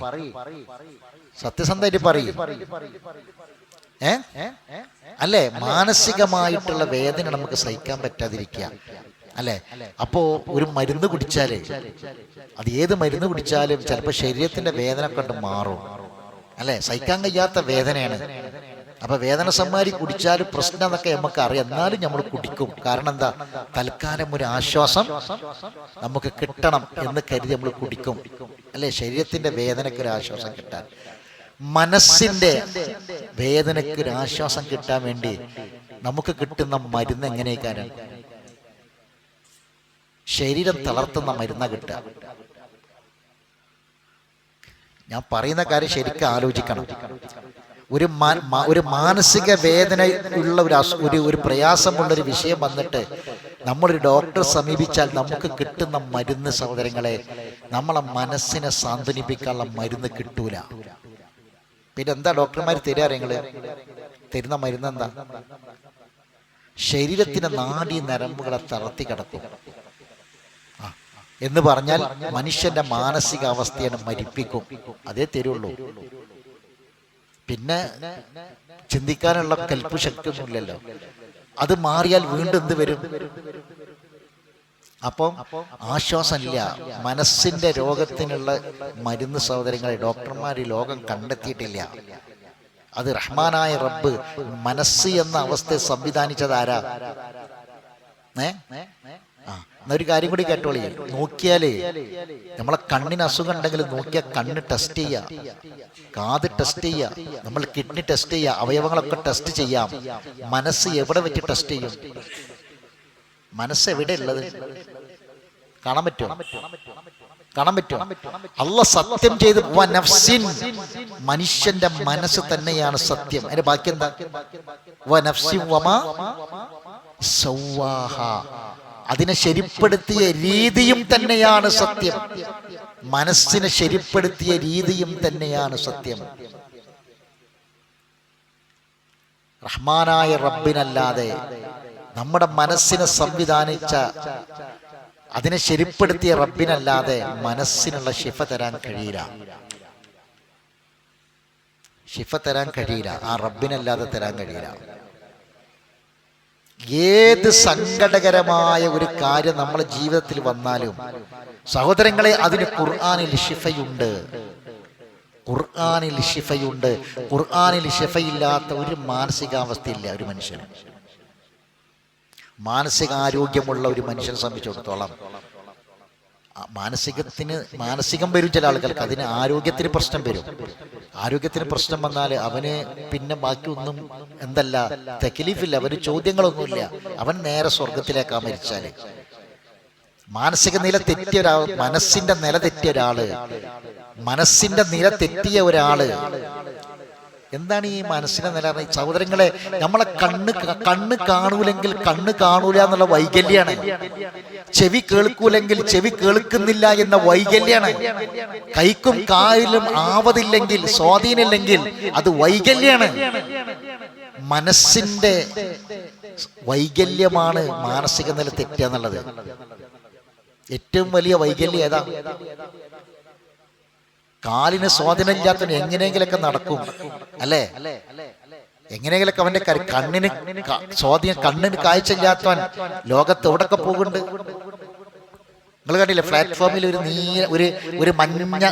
സത്യസന്ധമായിട്ട് പറയ്. അല്ലേ? മാനസികമായിട്ടുള്ള വേദന നമുക്ക് സഹിക്കാൻ പറ്റാതിരിക്കുക അല്ലെ? അപ്പോ ഒരു മരുന്ന് കുടിച്ചാല്, അത് ഏത് മരുന്ന് കുടിച്ചാലും ചിലപ്പോൾ ശരീരത്തിന്റെ വേദന കൊണ്ട് മാറും അല്ലെ? സഹിക്കാൻ കഴിയാത്ത വേദനയാണ്. അപ്പൊ വേദന സമ്മാരി കുടിച്ചാലും പ്രശ്നം എന്നൊക്കെ നമുക്ക് അറിയാം, എന്നാലും നമ്മൾ കുടിക്കും. കാരണം എന്താ? തൽക്കാലം ഒരു ആശ്വാസം നമുക്ക് കിട്ടണം എന്ന് കരുതി നമ്മൾ കുടിക്കും അല്ലെ? ശരീരത്തിന്റെ വേദനയ്ക്ക് ഒരു ആശ്വാസം കിട്ടാൻ, മനസ്സിന്റെ വേദനയ്ക്ക് ഒരു ആശ്വാസം കിട്ടാൻ വേണ്ടി നമുക്ക് കിട്ടുന്ന മരുന്ന് എങ്ങനെയൊക്കെയാണ്? ശരീരം തളർത്തുന്ന മരുന്നാ കിട്ടുക. ഞാൻ പറയുന്ന കാര്യം ശരിക്കും ആലോചിക്കണം. ഒരു മാനസിക വേദന ഉള്ള ഒരു പ്രയാസമുള്ളൊരു വിഷയം വന്നിട്ട് നമ്മളൊരു ഡോക്ടറെ സമീപിച്ചാൽ നമുക്ക് കിട്ടുന്ന മരുന്ന്, സഹോദരങ്ങളെ, നമ്മളെ മനസ്സിനെ സാന്ത്വനിപ്പിക്കാനുള്ള മരുന്ന് കിട്ടൂല. പിന്നെ എന്താ ഡോക്ടർമാർ തരിക? നിങ്ങള് തരുന്ന മരുന്ന് എന്താ? ശരീരത്തിന്റെ നാഡീ നരമ്പുകളെ തളർത്തി കിടക്കും എന്ന് പറഞ്ഞാൽ മനുഷ്യന്റെ മാനസികാവസ്ഥയെ മരിപ്പിക്കും. അതേ തരുള്ളൂ. പിന്നെ ചിന്തിക്കാനുള്ള കൽപ്പ് ശക്തി ഒന്നുമില്ലല്ലോ. അത് മാറിയാൽ വീണ്ടും എന്ത് വരും? അപ്പം ആശ്വാസമില്ല. മനസ്സിന്റെ രോഗത്തിനുള്ള മരുന്ന്, സഹോദരങ്ങളെ, ഡോക്ടർമാർ ഈ ലോകം കണ്ടെത്തിയിട്ടില്ല. അത് റഹ്മാനായ റബ്ബ് മനസ്സ് എന്ന അവസ്ഥയെ സംവിധാനിച്ചത് ആരാ? എന്നൊരു കാര്യം കൂടി കേട്ടോളി. നോക്കിയാലേ നമ്മളെ കണ്ണിന് അസുഖം ഉണ്ടെങ്കിൽ നോക്കിയാൽ കണ്ണ് ടെസ്റ്റ് ചെയ്യാം, കാത് ടെസ്റ്റ് ചെയ്യാം, നമ്മൾ കിഡ്നി ടെസ്റ്റ് ചെയ്യാം, അവയവങ്ങളൊക്കെ ടെസ്റ്റ് ചെയ്യാം. മനസ്സ് എവിടെ വെച്ച് ടെസ്റ്റ് ചെയ്യും? മനസ്സ് എവിടെ ഉള്ളത്? കാണാൻ പറ്റുമോ? അല്ലാഹ് സത്യം ചെയ്ത് വനഫ്സിൻ, മനുഷ്യന്റെ മനസ്സ് തന്നെയാണ് സത്യം. അതിന്റെ ബാക്കി എന്താ? വനഫ്സിൻ വമാ സവ്വാഹ, അതിനെ ശരിപ്പെടുത്തിയ രീതിയും തന്നെയാണ് സത്യം. മനസ്സിനെ ശരിപ്പെടുത്തിയ രീതിയും തന്നെയാണ് സത്യം. റഹ്മാനായ റബ്ബിനല്ലാതെ, നമ്മുടെ മനസ്സിനെ സംവിധാനിച്ച, അതിനെ ശരിപ്പെടുത്തിയ റബ്ബിനല്ലാതെ മനസ്സിനുള്ള ശിഫ തരാൻ കഴിയില്ല. ശിഫ തരാൻ കഴിയില്ല. ആ റബ്ബിനല്ലാതെ തരാൻ കഴിയില്ല. ഏത് സങ്കടകരമായ ഒരു കാര്യം നമ്മുടെ ജീവിതത്തിൽ വന്നാലും സഹോദരങ്ങളെ, അതിന് ഖുർആനിൽ ശിഫയുണ്ട്. ഖുർആനിൽ ശിഫയുണ്ട്. ഖുർആനിൽ ശിഫയില്ലാത്ത ഒരു മാനസികാവസ്ഥയില്ല ഒരു മനുഷ്യന്. മാനസികാരോഗ്യമുള്ള ഒരു മനുഷ്യനെ സംബന്ധിച്ചിടത്തോളം മാനസികം വരും ചില ആളുകൾക്ക്, അതിന് ആരോഗ്യത്തിന് പ്രശ്നം വരും. ആരോഗ്യത്തിന് പ്രശ്നം വന്നാൽ അവന് പിന്നെ ബാക്കിയൊന്നും എന്തല്ല തക്ലീഫില്ല, അവന് ചോദ്യങ്ങളൊന്നുമില്ല, അവൻ നേരെ സ്വർഗത്തിലേക്കാ മരിച്ചാല്. മാനസിക നില തെറ്റിയ ഒരാൾ, മനസ്സിന്റെ നില തെറ്റിയ ഒരാള്, മനസ്സിന്റെ നില തെറ്റിയ ഒരാള്, എന്താണ് ഈ മനസ്സിനെ നില? സഹോദരങ്ങളെ, നമ്മളെ കണ്ണ് കാണൂലെങ്കിൽ കണ്ണ് കാണൂല എന്നുള്ള വൈകല്യാണ്. ചെവി കേൾക്കൂലെങ്കിൽ ചെവി കേൾക്കുന്നില്ല എന്ന വൈകല്യാണ്. കൈക്കും കാലിലും ആവതില്ലെങ്കിൽ, സ്വാധീനമില്ലെങ്കിൽ അത് വൈകല്യാണ്. മനസ്സിന്റെ വൈകല്യമാണ് മാനസിക നില തെറ്റുക എന്നുള്ളത്. ഏറ്റവും വലിയ വൈകല്യം ഏതാ? കാലിന് സ്വാധീനമില്ലാത്തവൻ എങ്ങനെയെങ്കിലൊക്കെ നടക്കും അല്ലേ? എങ്ങനെയെങ്കിലൊക്കെ അവന്റെ കണ്ണിന് സ്വാധീനം, കണ്ണിന് കാഴ്ചയില്ലാത്തവൻ ലോകത്ത് എവിടൊക്കെ പോകുന്നുണ്ട്. നിങ്ങൾ കണ്ടില്ലേ, പ്ലാറ്റ്ഫോമിൽ ഒരു മഞ്ഞ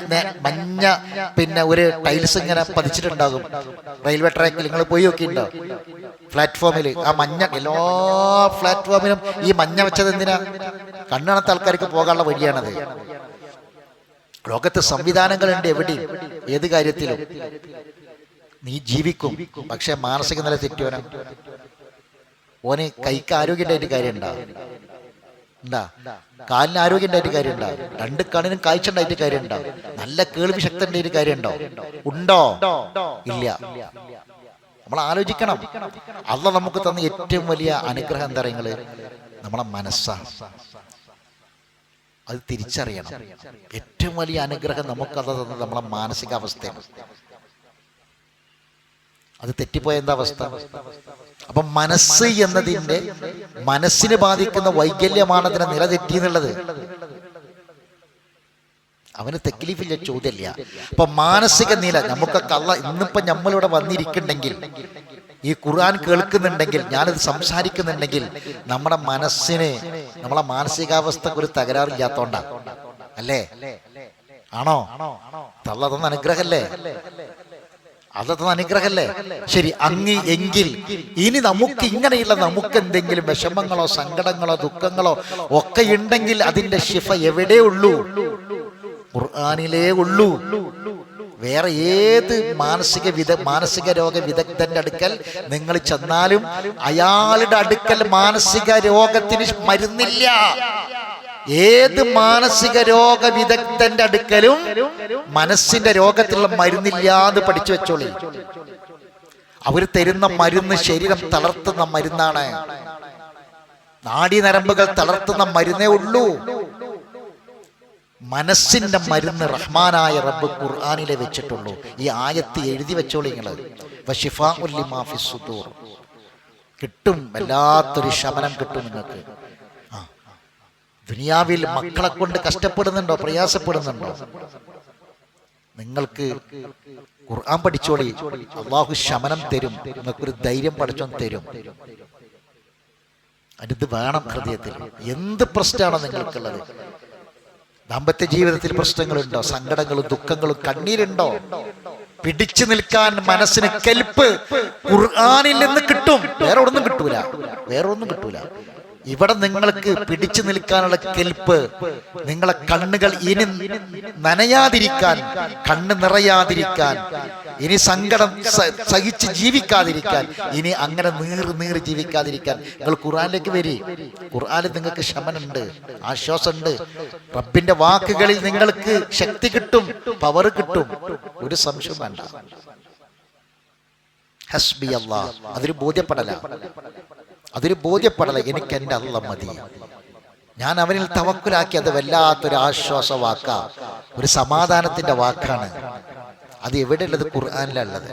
പിന്നെ ഒരു ടൈൽസ് ഇങ്ങനെ പതിച്ചിട്ടുണ്ടാകും റെയിൽവേ ട്രാക്കിൽ. നിങ്ങൾ പോയി നോക്കിയിട്ടുണ്ടോ? പ്ലാറ്റ്ഫോമിൽ ആ മഞ്ഞ, എല്ലാ പ്ലാറ്റ്ഫോമിലും ഈ മഞ്ഞ വെച്ചത് എന്തിനാ? കണ്ണാണത്ത ആൾക്കാർക്ക് പോകാനുള്ള വഴിയാണത്. ലോകത്ത് സംവിധാനങ്ങളുണ്ട് എവിടെയും, ഏത് കാര്യത്തിലും. നീ ജീവിക്കും, പക്ഷെ മാനസിക നില തെറ്റിയോനാ. ഓന് കൈക്ക് ആരോഗ്യമായിട്ട് കാര്യം ഉണ്ടാവും. ഉണ്ടാ? കാലിന് ആരോഗ്യം ഉണ്ടായിട്ട് കാര്യം ഉണ്ടാവും, രണ്ട് കണ്ണിനും കാഴ്ച ഉണ്ടായിട്ട് കാര്യം ഉണ്ടാവും, നല്ല കേൾവി ശക്തി ഉണ്ടായിട്ട് കാര്യം ഉണ്ടോ? ഉണ്ടോ? ഇല്ല. നമ്മൾ ആലോചിക്കണം. അള്ളാഹ് നമുക്ക് തന്ന ഏറ്റവും വലിയ അനുഗ്രഹം എന്താ പറയുക? നമ്മളെ മനസ്സാണ്. അത് തിരിച്ചറിയണം. ഏറ്റവും വലിയ അനുഗ്രഹം നമുക്കത് തന്നത് നമ്മളെ മാനസികാവസ്ഥയാണ്. അത് തെറ്റിപ്പോയ എന്താ അവസ്ഥ? അപ്പൊ മനസ്സ് എന്നതിൻ്റെ മനസ്സിനെ ബാധിക്കുന്ന വൈകല്യമാണ് അതിനെ നിലതെറ്റി എന്നുള്ളത്. അവന് തെക്ലീഫില്ല, ചോദ്യമില്ല. അപ്പൊ മാനസിക നില നമുക്കൊക്കെ അള്ളാഹ് ഇന്നിപ്പോ നമ്മളിവിടെ വന്നിരിക്കുന്നുണ്ടെങ്കിൽ, ഈ ഖുർആൻ കേൾക്കുന്നുണ്ടെങ്കിൽ, ഞാനിത് സംസാരിക്കുന്നുണ്ടെങ്കിൽ, നമ്മുടെ മനസ്സിന്, നമ്മളെ മാനസികാവസ്ഥക്ക് ഒരു തകരാറില്ലാത്തോണ്ടാ അല്ലേ? ആണോ? അള്ളാഹ് തന്ന അനുഗ്രഹല്ലേ? അതൊന്നും അനുഗ്രഹല്ലേ? ശരി, എങ്കിൽ ഇനി നമുക്ക് ഇങ്ങനെയുള്ള നമുക്ക് എന്തെങ്കിലും വിഷമങ്ങളോ സങ്കടങ്ങളോ ദുഃഖങ്ങളോ ഒക്കെ ഉണ്ടെങ്കിൽ അതിന്റെ ശിഫ എവിടെ ഉള്ളൂ? ഖുർആനിലേ ഉള്ളൂ. വേറെ ഏത് മാനസിക രോഗ വിദഗ്ധന്റെ അടുക്കൽ നിങ്ങൾ ചെന്നാലും അയാളുടെ അടുക്കൽ മാനസിക രോഗത്തിന് മരുന്നില്ല. ഏത് മാനസിക രോഗ വിദഗ്ധന്റെ അടുക്കലും മനസ്സിന്റെ രോഗത്തിലുള്ള മരുന്നില്ലാതെ പഠിച്ചു വെച്ചോളി. അവർ തരുന്ന മരുന്ന് ശരീരം തളർത്തുന്ന മരുന്നാണ്. നാഡീനരമ്പുകൾ തളർത്തുന്ന മരുന്നേ ഉള്ളൂ. മനസ്സിന്റെ മരുന്ന് റഹ്മാനായ റബ്ബ് ഖുർആനിലെ വെച്ചിട്ടുള്ളൂ. ഈ ആയത്ത് എഴുതി വെച്ചോളി നിങ്ങൾ. വശിഫാഉൽ ലിമാ ഫിസ് സുദൂർ. കിട്ടും, വല്ലാത്തൊരു ശമനം കിട്ടും നിങ്ങൾക്ക്. ദുനിയാവിൽ മക്കളെ കൊണ്ട് കഷ്ടപ്പെടുന്നുണ്ടോ, പ്രയാസപ്പെടുന്നുണ്ടോ? നിങ്ങൾക്ക് ഖുർആൻ പഠിച്ചോളി, അള്ളാഹു ശമനം തരും. നിങ്ങൾക്കൊരു ധൈര്യം പഠിച്ചോൻ തരും. അതിത് വേണം ഹൃദയത്തിൽ. എന്ത് പ്രശ്നമാണോ നിങ്ങൾക്കുള്ളത്? ദാമ്പത്യ ജീവിതത്തിൽ പ്രശ്നങ്ങളുണ്ടോ, സങ്കടങ്ങളും ദുഃഖങ്ങളും കണ്ണീരുണ്ടോ? പിടിച്ചു നിൽക്കാൻ മനസ്സിന് കെൽപ്പ് ഖുർആനിൽ നിന്ന് കിട്ടും. വേറെ ഒന്നും കിട്ടൂല, വേറെ ഒന്നും കിട്ടൂല. ഇവിടെ നിങ്ങൾക്ക് പിടിച്ചു നിൽക്കാനുള്ള കെൽപ്പ്, നിങ്ങളെ കണ്ണുകൾ ഇനി നനയാതിരിക്കാൻ, കണ്ണ് നിറയാതിരിക്കാൻ, ഇനി സങ്കടം സഹിച്ച് ജീവിക്കാതിരിക്കാൻ, ഇനി അങ്ങനെ നീറി ജീവിക്കാതിരിക്കാൻ നിങ്ങൾ ഖുർആനിലേക്ക് വരി. ഖുർആനിൽ നിങ്ങൾക്ക് ശമനുണ്ട്, ആശ്വാസമുണ്ട്. റബ്ബിന്റെ വാക്കുകളിൽ നിങ്ങൾക്ക് ശക്തി കിട്ടും, പവർ കിട്ടും. ഒരു സംശയം വേണ്ട. ഹസ്ബി അല്ലാഹ്, അതൊരു ബോധ്യപ്പെടല. എനിക്ക് എൻ്റെ അല്ലാഹ് മതി, ഞാൻ അവനിൽ തവക്കുലാക്കി. അത് വല്ലാത്തൊരു ആശ്വാസ വാക്കാ, ഒരു സമാധാനത്തിന്റെ വാക്കാണ്. അത് എവിടെയുള്ളത്? ഖുർആനിലുള്ളത്.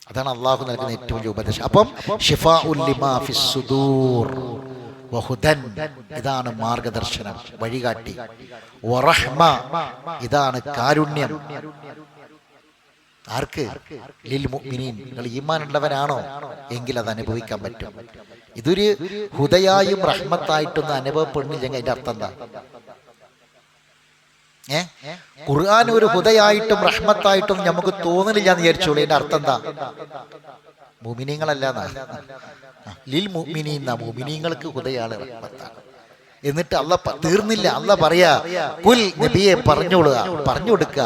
അതാണ് അള്ളാഹു നൽകുന്ന ഏറ്റവും വലിയ ഉപദേശം. അപ്പം ശിഫാഉൽ ലിമാ ഫിസ് സുദൂർ വഹുദൻ, ഇതാണ് മാർഗദർശനം, വഴികാട്ടി. വറഹ്മ, ഇതാണ് കാരുണ്യം. ആർക്ക്? ലിൽ മുഅ്മിനീൻ. നിങ്ങൾ ഈമാൻ ഉള്ളവനാണോ എങ്കിൽ അത് അനുഭവിക്കാൻ പറ്റും. ഇതൊരു ഹുദയായും റഹ്മത്തായിട്ടൊന്നും അനുഭവപ്പെടുന്നില്ലെങ്കിൽ അതിന്റെ അർത്ഥം എന്താ? ഖുർആൻ ഒരു ഹുദയായിട്ടും റഹ്മത്തായിട്ടും നമുക്ക് തോന്നുന്നില്ല എന്ന് വിചാരിച്ചോളൂ. അതിന്റെ അർത്ഥം എന്താ? മുഅ്മിനീങ്ങളല്ല, ലിൽ മുഅ്മിനീൻ, മുഅ്മിനീങ്ങൾക്ക് ഹുദയാണ്, റഹ്മത്താണ്. എന്നിട്ട് തീർന്നില്ല. അള്ളാഹ് പറയാ, കുൽ, നബിയെ പറഞ്ഞു കൊടുക്കുക,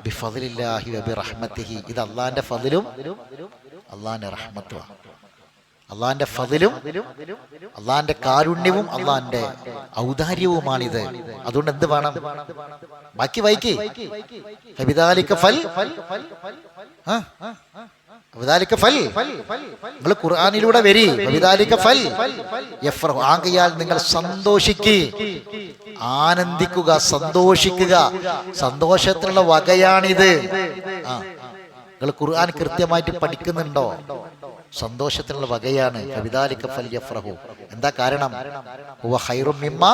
ബിഫദ്ലില്ലാഹി വബിറഹ്മതിഹി, ഇത് അള്ളാന്റെ ഫദ്ലും അള്ളാന്റെ റഹ്മത്തുമാണ്. അള്ളാന്റെ ഫദ്ലും അള്ളാന്റെ കാരുണ്യവും അള്ളാന്റെ ഔദാര്യവുമാണിത്. അതുകൊണ്ട് എന്ത് വേണം? ബാക്കി വായിക്ക്. ഫബിദാലിക ഫൽ, നിങ്ങൾ ഖുർആനിലൂടെ വരി. ആകയാൽ നിങ്ങൾ സന്തോഷിക്കുക, ആനന്ദിക്കുക, സന്തോഷിക്കുക. സന്തോഷത്തിനുള്ള വകയാണിത്. നിങ്ങൾ ഖുർആൻ കൃത്യമായിട്ട് പഠിക്കുന്നുണ്ടോ? സന്തോഷത്തിനുള്ള വകയാണ്. ഫബിദാലിക ഫൽയഫ്റഹു. എന്താ കാരണം? ഹുവ ഖൈറും മിമ്മാ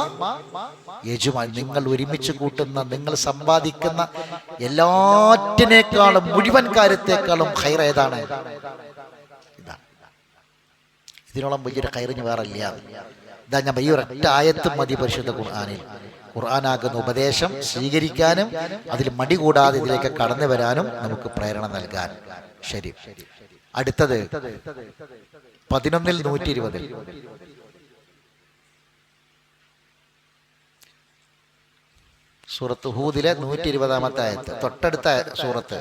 യജ്മഉൻ. നിങ്ങൾ ഒരുമിച്ച് കൂട്ടുന്ന, നിങ്ങൾ സമ്പാദിക്കുന്ന എല്ലാറ്റിനേക്കാളും, മുഴുവൻ കാര്യത്തെക്കാളും ഖൈർ ഏതാണ്? ഇതാണ്. ഇതിനോളം വലിയൊരു ഖൈറിന് വേറെ ഇല്ല. ഇതാ ഞാൻ ഈ ഒരൊറ്റ ആയത്ത് മതി പരിശുദ്ധ ഖുർആനിൽ. ഖുർആനാകുന്ന ഉപദേശം സ്വീകരിക്കാനും അതിൽ മടി കൂടാതെ ഇതിലേക്ക് കടന്നു വരാനും നമുക്ക് പ്രേരണ നൽകാൻ. ശരി, അടുത്തത് 11:120. സൂറത്ത് ഹൂദിലെ 120-ാമത്തെ ആയത്ത്, തൊട്ടടുത്ത സൂറത്ത്.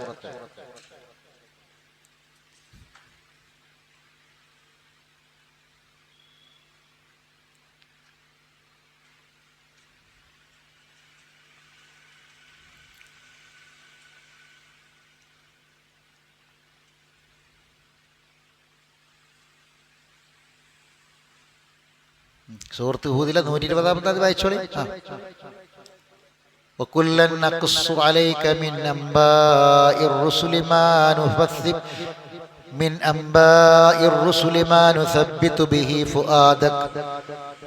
സൂറത്ത് ഹൂദിലെ 120 വായിച്ചോളി. وكلا نقص عليك من أنباء الرسل ما نثبت به فؤادك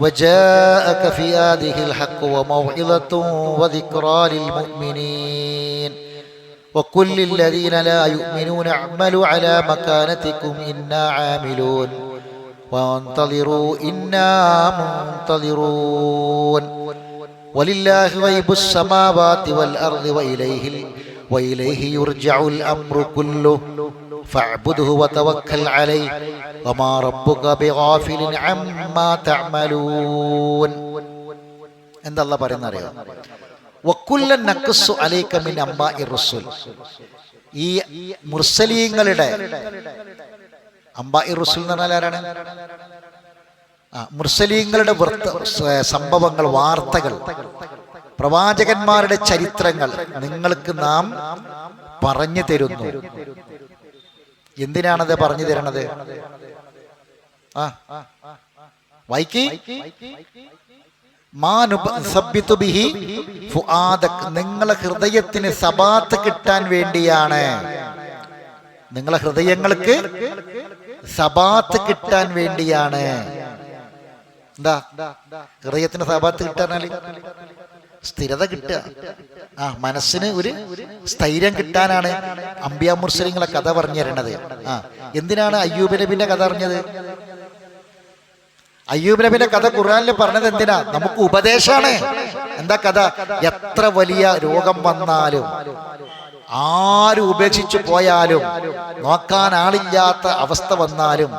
وجاءك في هذه الحق وموعظة وذكرى للمؤمنين وكل الذين لا يؤمنون اعملوا على مكانتكم إنا عاملون وانتظروا إنا منتظرون ولله غيب السماوات والأرض وإليه يرجع الأمر كله فاعبده وتوكل عليه وما ربك بغافل عما تعملون. എന്താ അല്ലാഹു പറയുന്നത് അറിയോ? വകുല്ലൻ നഖ്സു അലൈക മിൻ അംബാഇർ റസൂൽ. ഈ മുർസലീങ്ങളുടെ അംബാഇർ റസൂൽ എന്ന് പറഞ്ഞാൽ ആരാണ്? മുർസലീങ്ങളുടെ സംഭവങ്ങൾ, വാർത്തകൾ, പ്രവാചകന്മാരുടെ ചരിത്രങ്ങൾ നിങ്ങൾക്ക് നാം പറഞ്ഞു തരുന്നു. എന്തിനാണത് പറഞ്ഞു തരണത്? വായിക്ക്. നിങ്ങളെ ഹൃദയത്തിന് സബാത്ത് കിട്ടാൻ വേണ്ടിയാണ്. നിങ്ങളെ ഹൃദയങ്ങൾക്ക് സബാത്ത് കിട്ടാൻ വേണ്ടിയാണ്. എന്താ ഹൃദയത്തിന് സബാത്ത് കിട്ടാനാല്? സ്ഥിരത കിട്ടുക, മനസ്സിന് ഒരു സ്ഥൈര്യം കിട്ടാനാണ് അംബിയാ മുർസലിങ്ങളെ കഥ പറഞ്ഞു തരണത്. എന്തിനാണ് അയ്യൂബ് നബിന്റെ കഥ അറിഞ്ഞത്? അയ്യൂബ് നബിന്റെ കഥ ഖുർആനിൽ പറഞ്ഞത് എന്തിനാ? നമുക്ക് ഉപദേശമാണ്. എന്താ കഥ? എത്ര വലിയ രോഗം വന്നാലും, ആരും ഉപേക്ഷിച്ചു പോയാലും, നോക്കാൻ ആളില്ലാത്ത അവസ്ഥ വന്നാലും,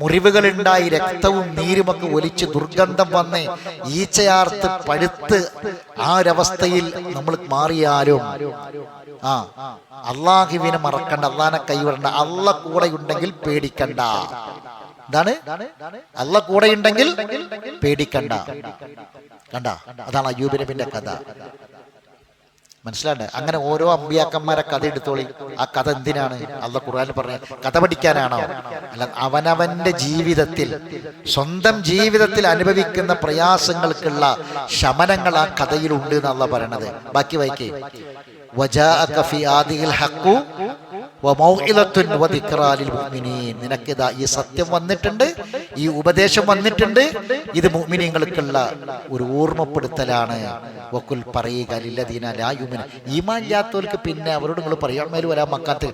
മുറിവുകളുണ്ടായി രക്തവും നീരുമൊക്കെ ഒലിച്ച് ദുർഗന്ധം വന്ന് ഈച്ചയാർത്ത് പഴുത്ത് ആ ഒരവസ്ഥയിൽ നമ്മൾ മാറിയാലും അള്ളാഹുവിനെ മറക്കണ്ട, അള്ളാഹിനെ കൈവിടണ്ട. അള്ളാഹ് കൂടെ ഉണ്ടെങ്കിൽ പേടിക്കണ്ട. എന്താണ്? അള്ളാഹ് കൂടെ ഉണ്ടെങ്കിൽ പേടിക്കണ്ട. കണ്ട, അതാണ് അയ്യൂബ് നബിന്റെ കഥ. മനസ്സിലാണ്ട്? അങ്ങനെ ഓരോ അമ്പിയാക്കന്മാരെ കഥ എടുത്തോളി. ആ കഥ എന്തിനാണ്? അള്ളാഹ് ഖുർആനിൽ പറഞ്ഞ കഥ പഠിക്കാനാണോ? അല്ല, അവനവന്റെ ജീവിതത്തിൽ, സ്വന്തം ജീവിതത്തിൽ അനുഭവിക്കുന്ന പ്രയാസങ്ങൾക്കുള്ള ശമനങ്ങൾ ആ കഥയിലുണ്ട് എന്ന് അള്ളാഹ് പറയണത്. ബാക്കി വായിക്കേ. വജാഅക ഫി ആദിഹിൽ ഹഖു വമൗഇദത്തുൻ വദിക്റാ ലിൽ മുഅ്മിനീൻ. നിനക്കിതാ ഈ സത്യം വന്നിട്ടുണ്ട്, ഈ ഉപദേശം വന്നിട്ടുണ്ട്. ഇത് മുഅ്മിനീങ്ങൾക്കുള്ള ഒരു ഓർമ്മപ്പെടുത്തലാണ്. വഖുൽ പറയുക ലില്ലദീന ലാ യുമിന. ഈമാൻ ഇല്ലാത്തവർക്ക് പിന്നെ അവരോട് നിങ്ങൾ പറയാൻ മേൽ വരാൻ മക്കാത്ത്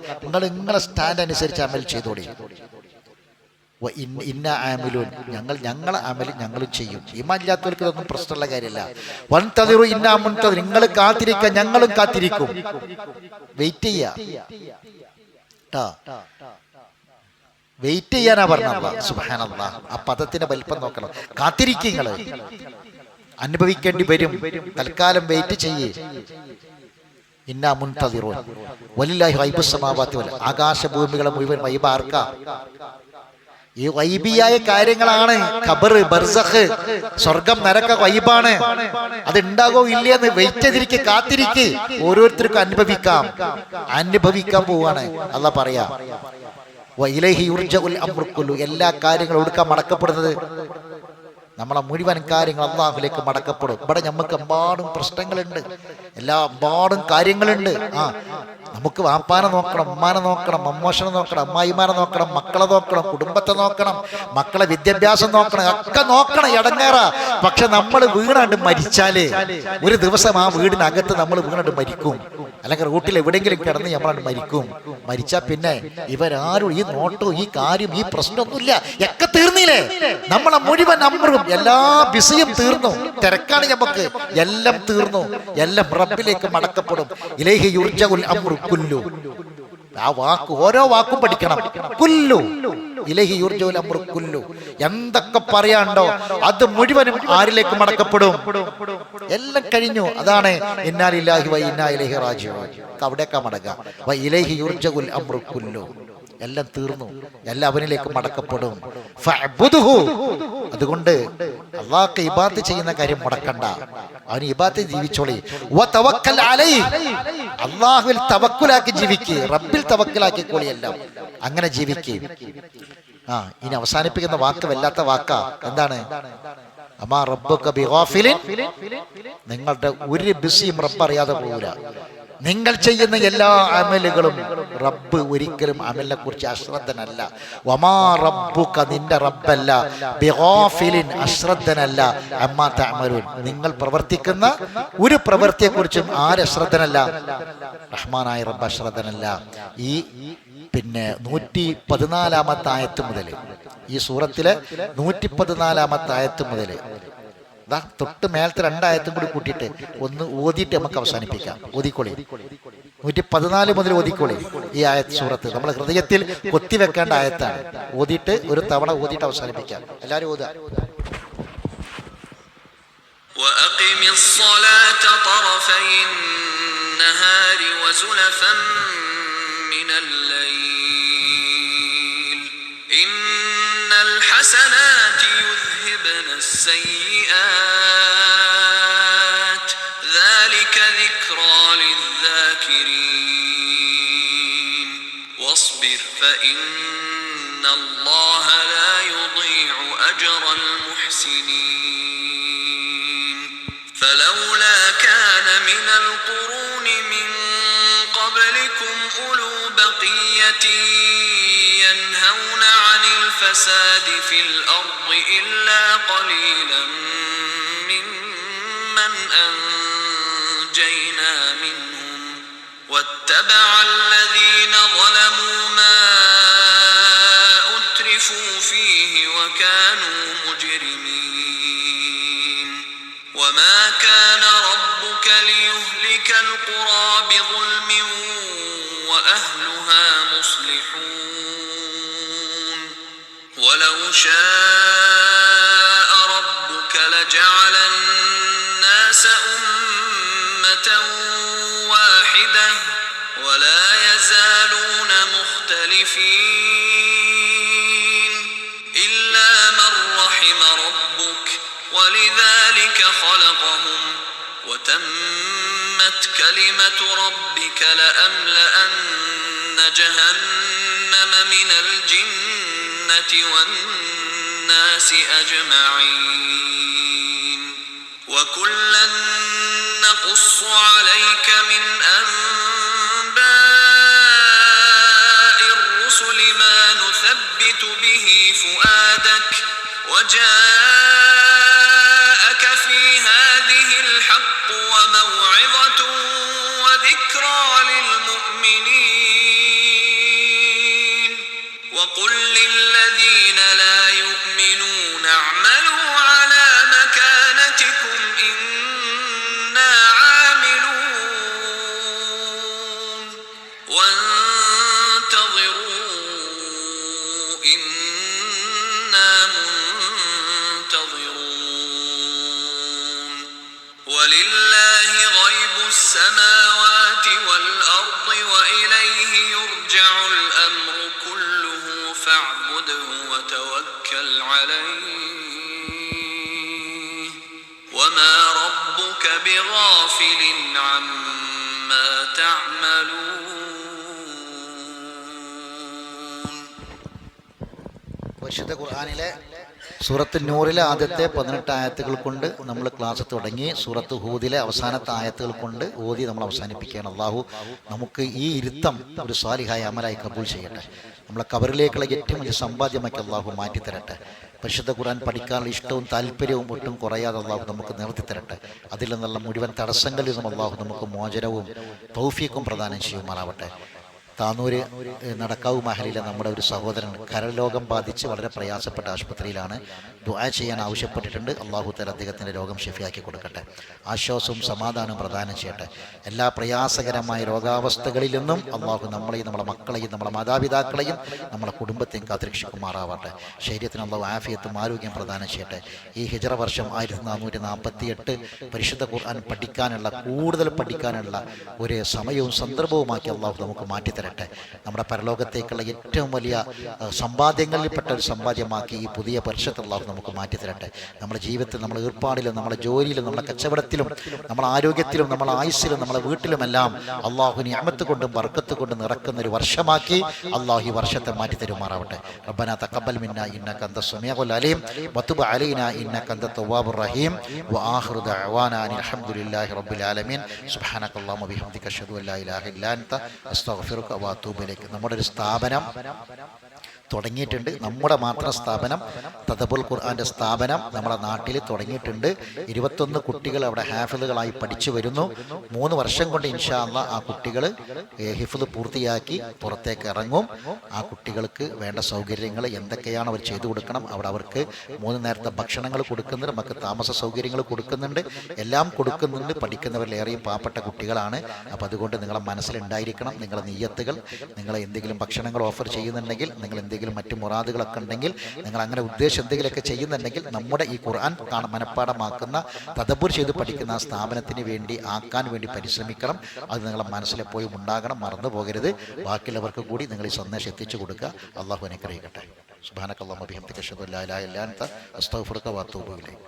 നിങ്ങളെ സ്റ്റാൻഡ് അനുസരിച്ച് അമൽ ചെയ്തോളി. ഇന്ന ആമിലൂൻ, ഞങ്ങളെ അമൽ ഞങ്ങൾ ചെയ്യും. ഈമാൻ ഇല്ലാത്തവർക്ക് ഇതൊന്നും പ്രശ്നമുള്ള കാര്യമല്ല. വൻതദിറു ഇന്നാ മുൻതദിർ, നിങ്ങൾ കാത്തിരിക്കുക, ഞങ്ങളും കാത്തിരിക്കും. വെയിറ്റ് ചെയ്യാ, വെയിറ്റ് ചെയ്യാനാ പറഞ്ഞത്. സുബ്ഹാനല്ലാഹ്, ആ പദത്തിന്റെ വലിപ്പം നോക്കണം. കാത്തിരിക്കങ്ങള് അനുഭവിക്കേണ്ടി വരും. തൽക്കാലം വെയിറ്റ് ചെയ്യേ. ഇന്നാ മുൻതദിറൂൻ വലില്ലാഹി ഗൈബുസ് സമാവാതി വൽ, ആകാശഭൂമികളെ മുഴുവൻ വൈബ് ആർക്കാ? ഈ വൈബിയായ കാര്യങ്ങളാണ്. ഖബർ, ബർസഖ്, സ്വർഗം, നരക വൈബാണ്. അത് ഉണ്ടാകോ ഇല്ലയെന്ന് വെയിറ്റ് ചെയ്തിരിക്കെ, കാത്തിരിക്കെ. ഓരോരുത്തർക്കും അനുഭവിക്കാൻ പോവാണ്. അല്ലാഹ് പറയാ വഇലൈഹി യുർജഉൽ അംറു കുല്ലു. എല്ലാ കാര്യങ്ങളും എടുക്കാൻ മടക്കപ്പെടുന്നത്, നമ്മളെ മുഴുവൻ കാര്യങ്ങൾ അല്ലാഹുവിലേക്ക് മടക്കപ്പെടും. ഇവിടെ നമുക്ക് എമ്പാടും പ്രശ്നങ്ങളുണ്ട്, എമ്പാടും കാര്യങ്ങളുണ്ട്. നമുക്ക് വാപ്പാനെ നോക്കണം, ഉമ്മാനെ നോക്കണം, അമ്മോഷനെ നോക്കണം, അമ്മായിമാരെ നോക്കണം, മക്കളെ നോക്കണം, കുടുംബത്തെ നോക്കണം, മക്കളെ വിദ്യാഭ്യാസം നോക്കണം, ഒക്കെ നോക്കണം. ഇടങ്ങേറ. പക്ഷെ നമ്മൾ വീണാണ്ട് മരിച്ചാല് ഒരു ദിവസം ആ വീടിനകത്ത് നമ്മൾ വീണാണ്ട് മരിക്കും. അല്ലെങ്കിൽ റൂട്ടിൽ എവിടെയെങ്കിലും കിടന്ന് നമ്മളാണ്ട് മരിക്കും. മരിച്ചാ പിന്നെ ഇവരാരും ഈ നോട്ടോ ഈ കാര്യം ഈ പ്രശ്നമൊന്നുമില്ല, ഒക്കെ തീർന്നില്ലേ? നമ്മളെ മുഴുവൻ അമ്രും എല്ലാ ബിസിയും തീർന്നു. തിരക്കാണ് നമുക്ക്, എല്ലാം തീർന്നു. എല്ലാം റബ്ബിലേക്ക് മടക്കപ്പെടും. ഇലൈഹി യുർജഉൽ അംറു കുല്ലു. ആ വാക്ക്, ഓരോ വാക്കും പഠിക്കണം. കുല്ലു, ഇലൈഹി യുർജഉൽ അംറു കുല്ലു. എന്തൊക്കെ പറയാണ്ടോ അത് മുഴുവനും ആരിലേക്ക് മടക്കപ്പെടും? എല്ലാം കഴിഞ്ഞു. അതാണ് ഇന്നാ ലില്ലാഹി വ ഇന്നാ ഇലൈഹി റാജിഊൻ. അവിടേക്കാ മടങ്ങുക. വ ഇലൈഹി യുർജഉൽ അംറു കുല്ലു. എല്ലാം തീർന്നു, എല്ലാം അവനിലേക്ക് മടക്കപ്പെടും. ഫഅബ്ദുഹു. അതുകൊണ്ട് അല്ലാഹുക്ക് ഇബാദത്ത് ചെയ്യുന്ന കാര്യം മുടക്കണ്ട, അവന് ഇബാദത്ത് ജീവിച്ചോളി. വതവക്കൽ അലൈഹി. അല്ലാഹുവിൽ തവക്കുലാക്കി ജീവിക്കുക, റബ്ബിൽ തവക്കുലാക്കിക്കോളി. എല്ലാം അങ്ങനെ ജീവിക്കുക. ഇനി അവസാനിപ്പിക്കുന്ന വാക്ക് വല്ലാത്ത വാക്കാ. എന്താണ്? അമാ റബ്ബുക ബിഗാഫിലിൻ, നിങ്ങളുടെ ഒരു ബിസിയും റബ്ബ് അറിയാതെ പോകൂല. നിങ്ങൾ ചെയ്യുന്ന എല്ലാ അമലുകളും റബ്ബ് ഒരിക്കലും അമലിനെ കുറിച്ച് അശ്രദ്ധനല്ല. വമാ റബ്ബുക, നിന്റെ റബ്ബല്ല, ബിഗാഫിലിൻ, അശ്രദ്ധനല്ല, അമ്മാ തഅമലൂൻ, നിങ്ങൾ പ്രവർത്തിക്കുന്ന ഒരു പ്രവൃത്തിയെക്കുറിച്ചും ആരശ്രദ്ധനല്ല? റഹ്മാനായ റബ്ബ് അശ്രദ്ധനല്ല. ഈ 114 ആയത്ത് മുതൽ, ഈ സൂറത്തിലെ 114 ആയത്ത് മുതൽ തൊട്ട് മേലത്തെ 2 ആയത്തും കൂടി കൂട്ടിയിട്ട് ഒന്ന് ഓതിയിട്ട് നമുക്ക് അവസാനിപ്പിക്കാം. ഓതിക്കോളി, 114 മുതൽ ഓതിക്കോളി. ഈ ആയത്ത് സൂറത്ത് നമ്മളെ ഹൃദയത്തിൽ കൊത്തിവെക്കേണ്ട ആയത്താണ്. ഓതിയിട്ട് ഒരു തവണ ഓതിയിട്ട് അവസാനിപ്പിക്കാം. എല്ലാവരും ഓതുക. وأقم الصلاة طرفي النهار وزلفا من الليل إن الحسنات يذهبن السيئات ذلك ذكرى للذاكرين واصبر فإن الله لا يضيع أجر المحسنين فلولا كان من القرون من قبلكم أولو بقية ينهون عن الفساد في الأرض إلا قليلا ممن أنجينا منهم واتبع الذين ظلموا ما أترفوا فيه وكانوا مجرمين وما كان ربك ليهلك القرى بظلم وأهلها مصلحون ولو شاء ربك لجعل الناس أمة واحدة ولا يزالون مختلفين إلا من رحم ربك ولذلك خلقهم وتمت كلمة ربك لأملأن جهنم من الجنة والناس أجمعين وكلا نقص عليك من أنباء الرسل ما نثبت به فؤادك وجاءك في هذه الحق وموعظة وذكرى للمؤمنين وقل للذين لا يؤمنون اعملوا على مكانتكم إنا عاملون وانتظروا إنا منتظرون ولله غيب السماوات والأرض وإليه يرجع الأمر كله فاعبده وتوكل عليه وما ربك بغافل عما تعملون പരിശുദ്ധ ഖുർആനിലെ സൂറത്ത് നൂറിലെ ആദ്യത്തെ 18 ആയത്തുകൾ കൊണ്ട് നമ്മൾ ക്ലാസ് തുടങ്ങി. സൂറത്ത് ഹൂദിലെ അവസാനത്തെ ആയത്തുകൾ കൊണ്ട് ഓതി നമ്മൾ അവസാനിപ്പിക്കുകയാണ്. അള്ളാഹു നമുക്ക് ഈ ഇരുത്തം ഒരു സ്വാലിഹായ അമലായി കബൂൽ ചെയ്യട്ടെ. നമ്മളെ കബറിലേക്കുള്ള ഏറ്റവും വലിയ സമ്പാദ്യമാക്കി അള്ളാഹു മാറ്റിത്തരട്ടെ. പരിശുദ്ധ ഖുർആൻ പഠിക്കാനുള്ള ഇഷ്ടവും താല്പര്യവും ഒട്ടും കുറയാതെ അള്ളാഹു നമുക്ക് നിർത്തി തരട്ടെ. അതിൽ നിന്നുള്ള മുഴുവൻ തടസ്സങ്ങളിൽ നിന്നും അള്ളാഹു നമുക്ക് മോചനവും തൗഫീഖും പ്രദാനം ചെയ്യുമാറാവട്ടെ. താനൂര് നടക്കാവ് മഹലിലെ നമ്മുടെ ഒരു സഹോദരൻ കരരോഗം ബാധിച്ച് വളരെ പ്രയാസപ്പെട്ട ആശുപത്രിയിലാണ്. ദുആ ചെയ്യാൻ ആവശ്യപ്പെട്ടിട്ടുണ്ട്. അള്ളാഹു തആല അദ്ദേഹത്തിൻ്റെ രോഗം ഷിഫയാക്കി കൊടുക്കട്ടെ. ആശ്വാസവും സമാധാനവും പ്രദാനം ചെയ്യട്ടെ. എല്ലാ പ്രയാസകരമായ രോഗാവസ്ഥകളിൽ നിന്നും അള്ളാഹു നമ്മളെയും നമ്മുടെ മക്കളെയും നമ്മുടെ മാതാപിതാക്കളെയും നമ്മുടെ കുടുംബത്തെയും കാത്തുരക്ഷിക്കുമാറാവട്ടെ. ശരീരത്തിന് അള്ളാഹു ആഫിയത്തും ആരോഗ്യം പ്രദാനം ചെയ്യട്ടെ. ഈ ഹിജ്റ വർഷം 1448 പരിശുദ്ധ ഖുർആൻ പഠിക്കാനുള്ള കൂടുതൽ പഠിക്കാനുള്ള ഒരു സമയവും സന്ദർഭവുമാക്കി അള്ളാഹു നമുക്ക് മാറ്റിത്തരട്ടെ. തരട്ടെ. നമ്മുടെ പരലോകത്തേക്കുള്ള ഏറ്റവും വലിയ സമ്പാദ്യങ്ങളിൽപ്പെട്ട ഒരു സമ്പാദ്യമാക്കി ഈ പുതിയ പരിഷത്ത് അള്ളാഹു നമുക്ക് മാറ്റി തരട്ടെ. നമ്മുടെ ജീവിതത്തിൽ, നമ്മുടെ ഏർപ്പാടിലും, നമ്മുടെ ജോലിയിലും, നമ്മുടെ കച്ചവടത്തിലും, നമ്മുടെ ആരോഗ്യത്തിലും, നമ്മുടെ ആയുസ്സിലും, നമ്മുടെ വീട്ടിലുമെല്ലാം അള്ളാഹു നിഅമത്ത് കൊണ്ടും ബർക്കത്ത് കൊണ്ടും നിറക്കുന്ന ഒരു വർഷമാക്കി അള്ളാഹു ഈ വർഷത്തെ മാറ്റി തരുമാറാവട്ടെ. റബ്ബനാ തഖബ്ബൽ മിന്നാ ഇന്നക അൻതസ് സമീഉൽ അലീം വതുബ് അലൈനാ ഇന്നക അൻതത് തവ്വാബുർ റഹീം വആഖിറു ദഅവാനാ അൽഹംദുലില്ലാഹി റബ്ബിൽ ആലമീൻ. സുബ്ഹാനകല്ലാഹുമ്മ വബിഹംദിക അശ്ഹദു അല്ലാ ഇലാഹ ഇല്ലാ അൻത അസ്തഗ്ഫിറുക വഅതൂബു ഇലൈക്. നമ്മുടെ ഒരു സ്ഥാപനം തുടങ്ങിയിട്ടുണ്ട്. നമ്മുടെ മാത്രം സ്ഥാപനം, തദബ്ബുൽ ഖുർആന്റെ സ്ഥാപനം നമ്മുടെ നാട്ടിൽ തുടങ്ങിയിട്ടുണ്ട്. 21 കുട്ടികൾ അവിടെ ഹാഫിളുകളായി പഠിച്ചു വരുന്നു. 3 വർഷം കൊണ്ട് ഇൻഷാ അല്ലാഹ് ആ കുട്ടികൾ ഹിഫ്ള് പൂർത്തിയാക്കി പുറത്തേക്ക് ഇറങ്ങും. ആ കുട്ടികൾക്ക് വേണ്ട സൗകര്യങ്ങൾ എന്തൊക്കെയാണ് അവർ ചെയ്തു കൊടുക്കണം. അവിടെ അവർക്ക് 3 നേരത്തെ ഭക്ഷണങ്ങൾ കൊടുക്കുന്നുണ്ട്, നമുക്ക് താമസ സൗകര്യങ്ങൾ കൊടുക്കുന്നുണ്ട്, എല്ലാം കൊടുക്കുന്നുണ്ട്. പഠിക്കുന്നവരിലേറെയും പാവപ്പെട്ട കുട്ടികളാണ്. അപ്പോൾ അതുകൊണ്ട് നിങ്ങളെ മനസ്സിലുണ്ടായിരിക്കണം നിങ്ങളെ നിയ്യത്തുകൾ. നിങ്ങൾ എന്തെങ്കിലും ഭക്ഷണങ്ങൾ ഓഫർ ചെയ്യുന്നുണ്ടെങ്കിൽ, നിങ്ങൾ എന്തെങ്കിലും മറ്റു മുറാദുകളൊക്കെ ഉണ്ടെങ്കിൽ, നിങ്ങൾ അങ്ങനെ ഉദ്ദേശം എന്തെങ്കിലുമൊക്കെ ചെയ്യുന്നുണ്ടെങ്കിൽ, നമ്മുടെ ഈ ഖുർആൻ മനഃപ്പാഠമാക്കുന്ന തദബ്ബുർ ചെയ്ത് പഠിക്കുന്ന ആ സ്ഥാപനത്തിന് വേണ്ടി ആക്കാൻ വേണ്ടി പരിശ്രമിക്കണം. അത് നിങ്ങളെ മനസ്സിലെപ്പോഴും ഉണ്ടാകണം, മറന്നു പോകരുത്. ബാക്കിയുള്ളവർക്ക് കൂടി നിങ്ങൾ ഈ സന്ദേശം എത്തിച്ചു കൊടുക്കുക. അള്ളാഹു അനുഗ്രഹിക്കട്ടെ. സുബ്ഹാനകല്ലാഹുമ്മ വബിഹംദിക അശ്ഹദു അല്ലാ ഇലാഹ ഇല്ലാ അൻത അസ്തഗ്ഫിറുക വഅതൂബു ഇലൈക്.